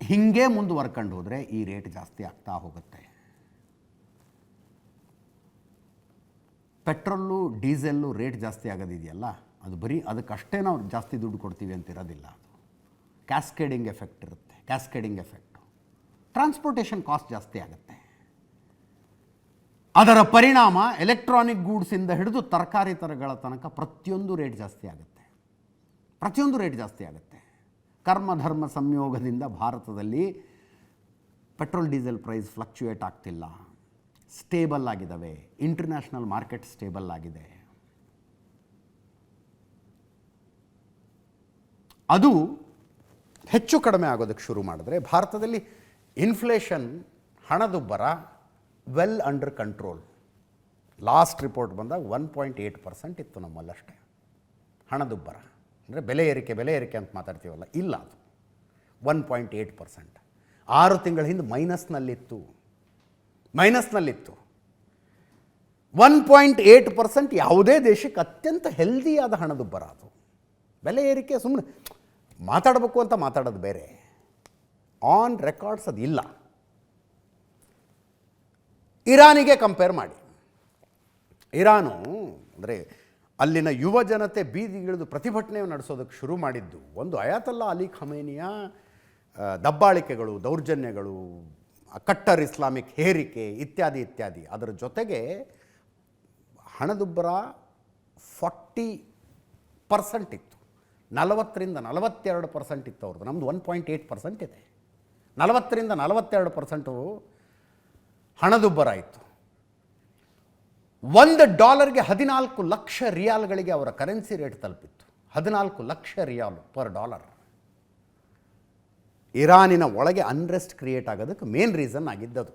ಹೀಗೆ ಮುಂದುವರ್ಕೊಂಡು ಹೋದರೆ ಈ ರೇಟ್ ಜಾಸ್ತಿ ಆಗ್ತಾ ಹೋಗುತ್ತೆ. ಪೆಟ್ರೋಲು ಡೀಸೆಲ್ಲು ರೇಟ್ ಜಾಸ್ತಿ ಆಗೋದಿದೆಯಲ್ಲ, ಅದು ಬರೀ ಅದಕ್ಕಷ್ಟೇ ನಾವು ಜಾಸ್ತಿ ದುಡ್ಡು ಕೊಡ್ತೀವಿ ಅಂತ ಇರೋದಿಲ್ಲ. ಅದು ಕ್ಯಾಸ್ಕೇಡಿಂಗ್ ಎಫೆಕ್ಟ್ ಇರುತ್ತೆ. ಕ್ಯಾಸ್ಕೇಡಿಂಗ್ ಎಫೆಕ್ಟು, ಟ್ರಾನ್ಸ್ಪೋರ್ಟೇಷನ್ ಕಾಸ್ಟ್ ಜಾಸ್ತಿ ಆಗುತ್ತೆ. ಅದರ ಪರಿಣಾಮ ಎಲೆಕ್ಟ್ರಾನಿಕ್ ಗೂಡ್ಸಿಂದ ಹಿಡಿದು ತರಕಾರಿ ತರಗಳ ತನಕ ಪ್ರತಿಯೊಂದು ರೇಟ್ ಜಾಸ್ತಿ ಆಗುತ್ತೆ. ಪ್ರತಿಯೊಂದು ರೇಟ್ ಜಾಸ್ತಿ ಆಗುತ್ತೆ. ಕರ್ಮಧರ್ಮ ಸಂಯೋಗದಿಂದ ಭಾರತದಲ್ಲಿ ಪೆಟ್ರೋಲ್ ಡೀಸೆಲ್ ಪ್ರೈಸ್ ಫ್ಲಕ್ಚುಯೇಟ್ ಆಗ್ತಿಲ್ಲ, ಸ್ಟೇಬಲ್ ಆಗಿದ್ದಾವೆ. ಇಂಟರ್ನ್ಯಾಷನಲ್ ಮಾರ್ಕೆಟ್ ಸ್ಟೇಬಲ್ ಆಗಿದೆ. ಅದು ಹೆಚ್ಚು ಕಡಿಮೆ ಆಗೋದಕ್ಕೆ ಶುರು ಮಾಡಿದ್ರೆ ಭಾರತದಲ್ಲಿ ಇನ್ಫ್ಲೇಷನ್, ಹಣದುಬ್ಬರ well under control. Last report ಬಂದಾಗ 1.8% ಇತ್ತು ನಮ್ಮಲ್ಲಷ್ಟೇ ಹಣದುಬ್ಬರ. ಅಂದರೆ ಬೆಲೆ ಏರಿಕೆ ಅಂತ ಮಾತಾಡ್ತೀವಲ್ಲ, ಇಲ್ಲ, ಅದು 1.8%. 6 ತಿಂಗಳ ಹಿಂದೆ ಮೈನಸ್ನಲ್ಲಿತ್ತು. 1.8% ಯಾವುದೇ ದೇಶಕ್ಕೆ ಅತ್ಯಂತ ಹೆಲ್ದಿಯಾದ ಹಣದುಬ್ಬರ ಅದು. ಬೆಲೆ ಏರಿಕೆ ಸುಮ್ಮನೆ ಮಾತಾಡಬೇಕು ಅಂತ ಮಾತಾಡೋದು ಬೇರೆ, ಆನ್ ರೆಕಾರ್ಡ್ಸ್ ಅದು ಇಲ್ಲ. ಇರಾನಿಗೆ ಕಂಪೇರ್ ಮಾಡಿ. ಇರಾನು ಅಂದರೆ ಅಲ್ಲಿನ ಯುವ ಜನತೆ ಬೀದಿಗಿಳಿದು ಪ್ರತಿಭಟನೆ ನಡೆಸೋದಕ್ಕೆ ಶುರು ಮಾಡಿದ್ದು ಒಂದು ಅಯಾತಲ್ಲಾ ಅಲಿ ಖಮೇನಿಯ ದಬ್ಬಾಳಿಕೆಗಳು, ದೌರ್ಜನ್ಯಗಳು, ಕಟ್ಟರ್ ಇಸ್ಲಾಮಿಕ್ ಹೇರಿಕೆ ಇತ್ಯಾದಿ ಇತ್ಯಾದಿ. ಅದರ ಜೊತೆಗೆ ಹಣದುಬ್ಬರ 40% ಇತ್ತು. 40ರಿಂದ 42% ಇತ್ತು ಅವ್ರದ್ದು. ನಮ್ಮದು 1.8% ಇದೆ. 40ರಿಂದ 42% ಹಣದುಬ್ಬರ ಇತ್ತು. $1ಗೆ 14 ಲಕ್ಷ ರಿಯಾಲ್ಗಳಿಗೆ ಅವರ ಕರೆನ್ಸಿ ರೇಟ್ ತಲುಪಿತ್ತು. 14 ಲಕ್ಷ ರಿಯಾಲು ಪರ್ ಡಾಲರ್. ಇರಾನಿನ ಒಳಗೆ ಅನ್ರೆಸ್ಟ್ ಕ್ರಿಯೇಟ್ ಆಗೋದಕ್ಕೆ ಮೇನ್ ರೀಸನ್ ಆಗಿದ್ದದು.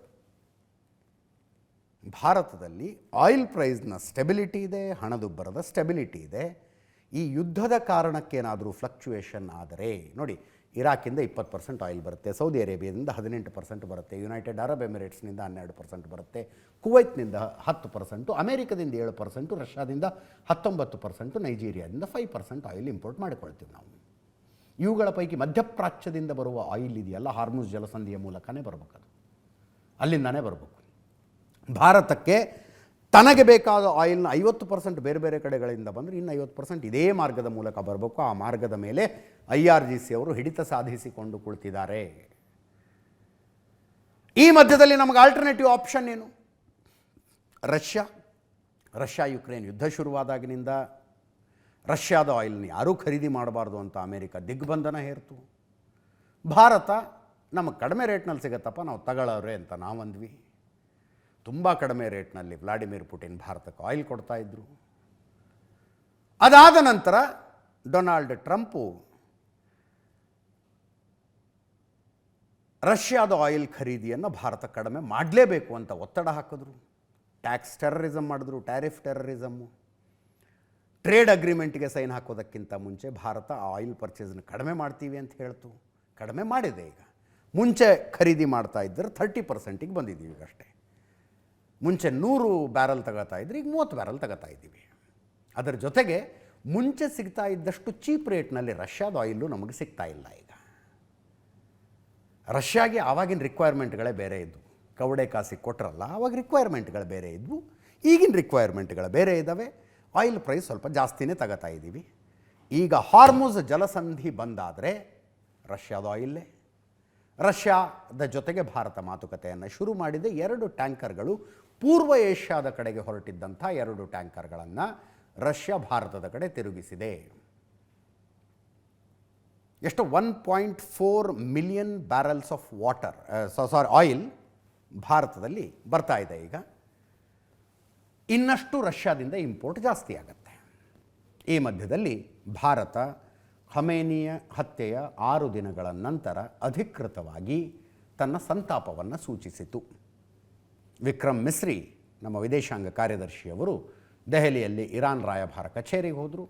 ಭಾರತದಲ್ಲಿ ಆಯಿಲ್ ಪ್ರೈಸ್ನ ಸ್ಟೆಬಿಲಿಟಿ ಇದೆ, ಹಣದುಬ್ಬರದ ಸ್ಟೆಬಿಲಿಟಿ ಇದೆ. ಈ ಯುದ್ಧದ ಕಾರಣಕ್ಕೇನಾದರೂ ಫ್ಲಕ್ಚುಯೇಷನ್ ಆದರೆ ನೋಡಿ, ಇರಾಕಿಂದ 20% ಆಯಿಲ್ ಬರುತ್ತೆ, ಸೌದಿ ಅರೇಬಿಯಾದಿಂದ 18% ಬರುತ್ತೆ, ಯುನೈಟೆಡ್ ಅರಬ್ ಎಮಿರೇಟ್ಸ್ನಿಂದ 12% ಬರುತ್ತೆ, ಕುವೈತ್ನಿಂದ 10%, ಅಮೇರಿಕದಿಂದ 7%, ರಷ್ಯಾದಿಂದ 19%, ನೈಜೀರಿಯಾದಿಂದ 5% ಆಯಿಲ್ ಇಂಪೋರ್ಟ್ ಮಾಡಿಕೊಳ್ತೀವಿ ನಾವು. ಇವುಗಳ ಪೈಕಿ ಮಧ್ಯಪ್ರಾಚ್ಯದಿಂದ ಬರುವ ಆಯಿಲ್ ಇದೆಯಲ್ಲ, ಹಾರ್ಮುಜ್ ಜಲಸಂಧಿಯ ಮೂಲಕನೇ ಬರಬೇಕು, ಅದು ಅಲ್ಲಿಂದನೇ ಬರಬೇಕು. ಭಾರತಕ್ಕೆ ತನಗೆ ಬೇಕಾದ ಆಯಿಲ್ನ 50% ಬೇರೆ ಬೇರೆ ಕಡೆಗಳಿಂದ ಬಂದರೆ ಇನ್ನು 50% ಇದೇ ಮಾರ್ಗದ ಮೂಲಕ ಬರಬೇಕು. ಆ ಮಾರ್ಗದ ಮೇಲೆ IRGC ಅವರು ಹಿಡಿತ ಸಾಧಿಸಿಕೊಂಡು ಕುಳಿತಿದ್ದಾರೆ. ಈ ಮಧ್ಯದಲ್ಲಿ ನಮಗೆ ಆಲ್ಟರ್ನೇಟಿವ್ ಆಪ್ಷನ್ ಏನು? ರಷ್ಯಾ ಯುಕ್ರೇನ್ ಯುದ್ಧ ಶುರುವಾದಾಗಿನಿಂದ ರಷ್ಯಾದ ಆಯಿಲ್ನ ಯಾರೂ ಖರೀದಿ ಮಾಡಬಾರ್ದು ಅಂತ ಅಮೇರಿಕ ದಿಗ್ಬಂಧನ ಹೇರ್ತು. ಭಾರತ ನಮಗೆ ಕಡಿಮೆ ರೇಟ್ನಲ್ಲಿ ಸಿಗತ್ತಪ್ಪ, ನಾವು ತಗೊಳ್ಳೋರೆ ಅಂತ ನಾವಂದ್ವಿ. ತುಂಬ ಕಡಿಮೆ ರೇಟ್ನಲ್ಲಿ ವ್ಲಾಡಿಮಿರ್ ಪುಟಿನ್ ಭಾರತಕ್ಕೆ ಆಯಿಲ್ ಕೊಡ್ತಾ ಇದ್ದರು. ಅದಾದ ನಂತರ ಡೊನಾಲ್ಡ್ ಟ್ರಂಪು ರಷ್ಯಾದ ಆಯಿಲ್ ಖರೀದಿಯನ್ನು ಭಾರತ ಕಡಿಮೆ ಮಾಡಲೇಬೇಕು ಅಂತ ಒತ್ತಡ ಹಾಕಿದ್ರು. ಟ್ಯಾಕ್ಸ್ ಟೆರರಿಸಮ್ ಮಾಡಿದ್ರು, ಟ್ಯಾರಿಫ್ ಟೆರರಿಸಮ್ಮು. ಟ್ರೇಡ್ ಅಗ್ರಿಮೆಂಟ್ಗೆ ಸೈನ್ ಹಾಕೋದಕ್ಕಿಂತ ಮುಂಚೆ ಭಾರತ ಆಯಿಲ್ ಪರ್ಚೇಸ್ನ ಕಡಿಮೆ ಮಾಡ್ತೀವಿ ಅಂತ ಹೇಳ್ತು. ಕಡಿಮೆ ಮಾಡಿದೆ. ಈಗ ಮುಂಚೆ ಖರೀದಿ ಮಾಡ್ತಾ ಇದ್ದರೆ 30%ಗೆ ಬಂದಿದ್ದೀವಿ ಈಗಷ್ಟೇ. ಮುಂಚೆ 100 ಬ್ಯಾರಲ್ ತಗೋತಾ ಇದ್ದರೆ ಈಗ 30 ಬ್ಯಾರಲ್ ತಗೋತಾ ಇದ್ದೀವಿ. ಅದರ ಜೊತೆಗೆ ಮುಂಚೆ ಸಿಗ್ತಾ ಇದ್ದಷ್ಟು ಚೀಪ್ ರೇಟ್ನಲ್ಲಿ ರಷ್ಯಾದ ಆಯಿಲು ನಮಗೆ ಸಿಗ್ತಾ ಇಲ್ಲ. ಈಗ ರಷ್ಯಾಗೆ ಆವಾಗಿನ ರಿಕ್ವೈರ್ಮೆಂಟ್ಗಳೇ ಬೇರೆ ಇದ್ದವು. ಕವಡೆ ಕಾಸಿಗೆ ಕೊಟ್ಟರಲ್ಲ, ಆವಾಗ ರಿಕ್ವೈರ್ಮೆಂಟ್ಗಳು ಬೇರೆ ಇದ್ದವು. ಈಗಿನ ರಿಕ್ವೈರ್ಮೆಂಟ್ಗಳು ಬೇರೆ ಇದ್ದಾವೆ. ಆಯಿಲ್ ಪ್ರೈಸ್ ಸ್ವಲ್ಪ ಜಾಸ್ತಿನೇ ತಗೋತಾ ಇದ್ದೀವಿ. ಈಗ ಹಾರ್ಮುಜ್ ಜಲಸಂಧಿ ಬಂದಾದರೆ ರಷ್ಯಾದ ಆಯಿಲ್ಲೇ. ರಷ್ಯಾದ ಜೊತೆಗೆ ಭಾರತ ಮಾತುಕತೆಯನ್ನು ಶುರು ಮಾಡಿದೆ. 2 ಟ್ಯಾಂಕರ್ಗಳು ಪೂರ್ವ ಏಷ್ಯಾದ ಕಡೆಗೆ ಹೊರಟಿದ್ದಂಥ 2 ಟ್ಯಾಂಕರ್ಗಳನ್ನು ರಷ್ಯಾ ಭಾರತದ ಕಡೆ ತಿರುಗಿಸಿದೆ. ಎಷ್ಟು 1.4 million barrels of water oil ಭಾರತದಲ್ಲಿ ಬರ್ತಾ ಇದೆ. ಈಗ ಇನ್ನಷ್ಟು ರಷ್ಯಾದಿಂದ ಇಂಪೋರ್ಟ್ ಜಾಸ್ತಿ ಆಗುತ್ತೆ. ಈ ಮಧ್ಯದಲ್ಲಿ ಭಾರತ ಖಮೇನಿಯ ಹತ್ಯೆಯ 6 ದಿನಗಳ ನಂತರ ಅಧಿಕೃತವಾಗಿ ತನ್ನ ಸಂತಾಪವನ್ನು ಸೂಚಿಸಿತು. ವಿಕ್ರಮ್ ಮಿಸ್ರಿ, ನಮ್ಮ ವಿದೇಶಾಂಗ ಕಾರ್ಯದರ್ಶಿಯವರು ದೆಹಲಿಯಲ್ಲಿ ಇರಾನ್ ರಾಯಭಾರ ಕಚೇರಿಗೆ ಹೋದರು.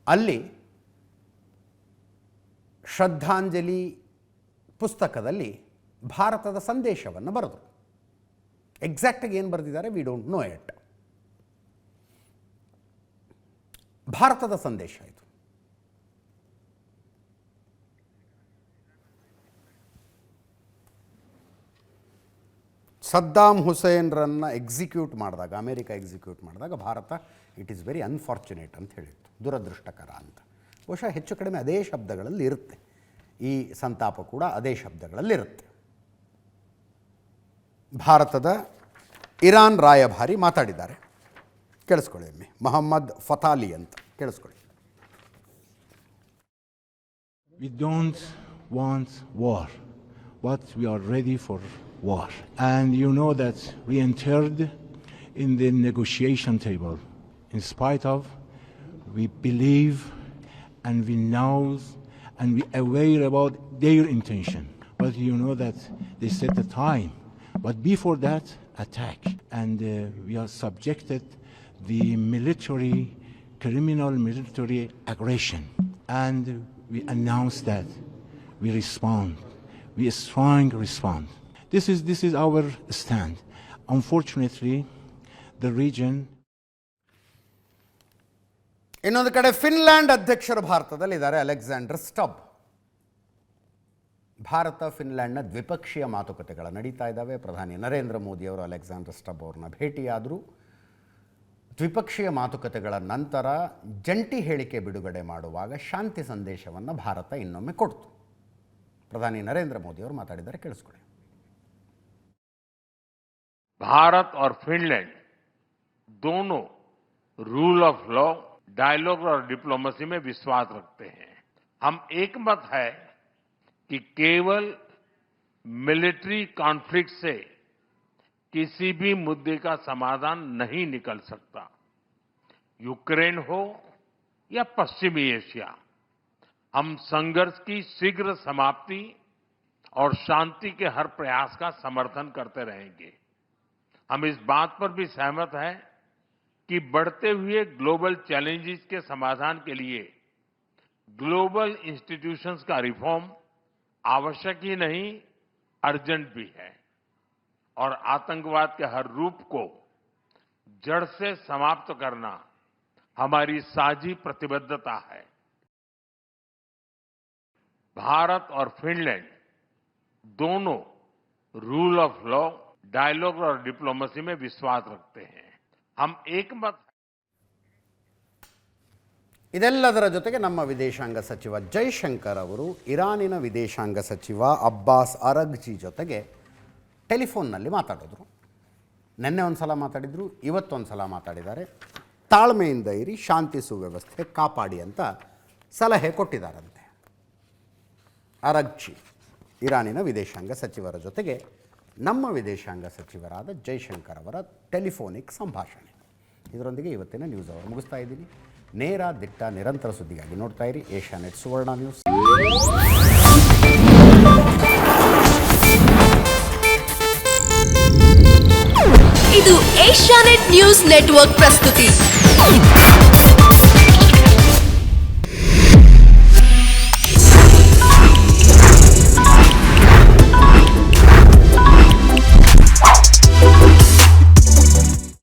ಅಲ್ಲಿ ಶ್ರದ್ಧಾಂಜಲಿ ಪುಸ್ತಕದಲ್ಲಿ ಭಾರತದ ಸಂದೇಶವನ್ನು ಬರೆದರು. ಎಕ್ಸಾಕ್ಟಾಗಿ ಏನು ಬರೆದಿದ್ದಾರೆ ವಿ ಡೋಂಟ್ ನೋ ಇಟ್. ಭಾರತದ ಸಂದೇಶ ಇದು. ಸದ್ದಾಮ್ ಹುಸೇನ್ರನ್ನು ಎಕ್ಸಿಕ್ಯೂಟ್ ಮಾಡಿದಾಗ, ಅಮೇರಿಕ ಎಕ್ಸಿಕ್ಯೂಟ್ ಮಾಡಿದಾಗ Bharat it is very unfortunate ಅಂತ ಹೇಳಿತ್ತು, ದುರದೃಷ್ಟಕರ ಅಂತ. ಬಹುಶಃ ಹೆಚ್ಚು ಕಡಿಮೆ ಅದೇ ಶಬ್ದಗಳಲ್ಲಿ ಇರುತ್ತೆ. ಈ ಸಂತಾಪ ಕೂಡ ಅದೇ ಶಬ್ದಗಳಲ್ಲಿರುತ್ತೆ. ಭಾರತದ ಇರಾನ್ ರಾಯಭಾರಿ ಮಾತಾಡಿದ್ದಾರೆ, ಕೇಳಿಸ್ಕೊಳ್ಳಿ ಒಮ್ಮೆ. ಮೊಹಮ್ಮದ್ ಫತಾಲಿ ಅಂತ, ಕೇಳಿಸ್ಕೊಳ್ಳಿ. We don't want war, but we are ready for war. And you know that we entered in the negotiation table. In spite of, we believe and we know and we aware about their intention. But you know that they set the time. But before that, attack. And we are subjected the military, criminal military aggression. And we announce that we respond. We strong respond. This is our stand. Unfortunately, the region. ಇನ್ನೊಂದು ಕಡೆ ಫಿನ್ಲ್ಯಾಂಡ್ ಅಧ್ಯಕ್ಷರು ಭಾರತದಲ್ಲಿದ್ದಾರೆ, ಅಲೆಕ್ಸಾಂಡರ್ ಸ್ಟಬ್. ಭಾರತ ಫಿನ್ಲ್ಯಾಂಡ್ನ ದ್ವಿಪಕ್ಷೀಯ ಮಾತುಕತೆಗಳು ನಡೀತಾ ಇದ್ದಾವೆ. ಪ್ರಧಾನಿ ನರೇಂದ್ರ ಮೋದಿಯವರು ಅಲೆಕ್ಸಾಂಡರ್ ಸ್ಟಬ್ ಅವ್ರನ್ನ ಭೇಟಿಯಾದರು. ದ್ವಿಪಕ್ಷೀಯ ಮಾತುಕತೆಗಳ ನಂತರ ಜಂಟಿ ಹೇಳಿಕೆ ಬಿಡುಗಡೆ ಮಾಡುವಾಗ ಶಾಂತಿ ಸಂದೇಶವನ್ನು ಭಾರತ ಇನ್ನೊಮ್ಮೆ ಕೊಡ್ತು. ಪ್ರಧಾನಿ ನರೇಂದ್ರ ಮೋದಿಯವರು ಮಾತಾಡಿದ್ದಾರೆ, ಕೇಳಿಸ್ಕೊಳ್ಳಿ. भारत और फिनलैंड दोनों रूल ऑफ लॉ, डायलॉग और डिप्लोमेसी में विश्वास रखते हैं. हम एकमत है कि केवल मिलिट्री कॉन्फ्लिक्ट से किसी भी मुद्दे का समाधान नहीं निकल सकता. यूक्रेन हो या पश्चिमी एशिया, हम संघर्ष की शीघ्र समाप्ति और शांति के हर प्रयास का समर्थन करते रहेंगे. हम इस बात पर भी सहमत हैं कि बढ़ते हुए ग्लोबल चैलेंजेस के समाधान के लिए ग्लोबल इंस्टीट्यूशंस का रिफॉर्म आवश्यक ही नहीं, अर्जेंट भी है. और आतंकवाद के हर रूप को जड़ से समाप्त करना हमारी साझी प्रतिबद्धता है. भारत और फिनलैंड दोनों रूल ऑफ लॉ, डायलॉग और डिप्लोमेसी में विश्वास रखते हैं. हम एकमत. ಇದೆಲ್ಲದರ ಜೊತೆಗೆ ನಮ್ಮ ವಿದೇಶಾಂಗ ಸಚಿವ ಜೈಶಂಕರ್ ಅವರು ಇರಾನಿನ ವಿದೇಶಾಂಗ ಸಚಿವ ಅಬ್ಬಾಸ್ ಅರಗ್ಜಿ ಜೊತೆಗೆ ಟೆಲಿಫೋನ್ನಲ್ಲಿ ಮಾತಾಡಿದ್ರು. ನಿನ್ನೆ ಒಂದು ಸಲ ಮಾತಾಡಿದರು, ಇವತ್ತೊಂದು ಸಲ ಮಾತಾಡಿದ್ದಾರೆ. ತಾಳ್ಮೆಯಿಂದ ಇರಿ, ಶಾಂತಿ ಸುವ್ಯವಸ್ಥೆ ಕಾಪಾಡಿ ಅಂತ ಸಲಹೆ ಕೊಟ್ಟಿದ್ದಾರಂತೆ. ಅರಗ್ಜಿ ಇರಾನಿನ ವಿದೇಶಾಂಗ ಸಚಿವರ ಜೊತೆಗೆ ನಮ್ಮ ವಿದೇಶಾಂಗ ಸಚಿವರಾದ ಜೈಶಂಕರ್ ಅವರ ಟೆಲಿಫೋನಿಕ್ ಸಂಭಾಷಣೆ. ಇದರೊಂದಿಗೆ ಇವತ್ತಿನ ನ್ಯೂಸ್ ಅವರು ಮುಗಿಸ್ತಾ ಇದ್ದೀನಿ. ನೇರ ದಿಟ್ಟ ನಿರಂತರ ಸುದ್ದಿಗಾಗಿ ನೋಡ್ತಾ ಇರಿ ಏಷ್ಯಾನೆಟ್ ಸುವರ್ಣ ನ್ಯೂಸ್. ಇದು ಏಷ್ಯಾನೆಟ್ ನ್ಯೂಸ್ ನೆಟ್ವರ್ಕ್ ಪ್ರಸ್ತುತಿ.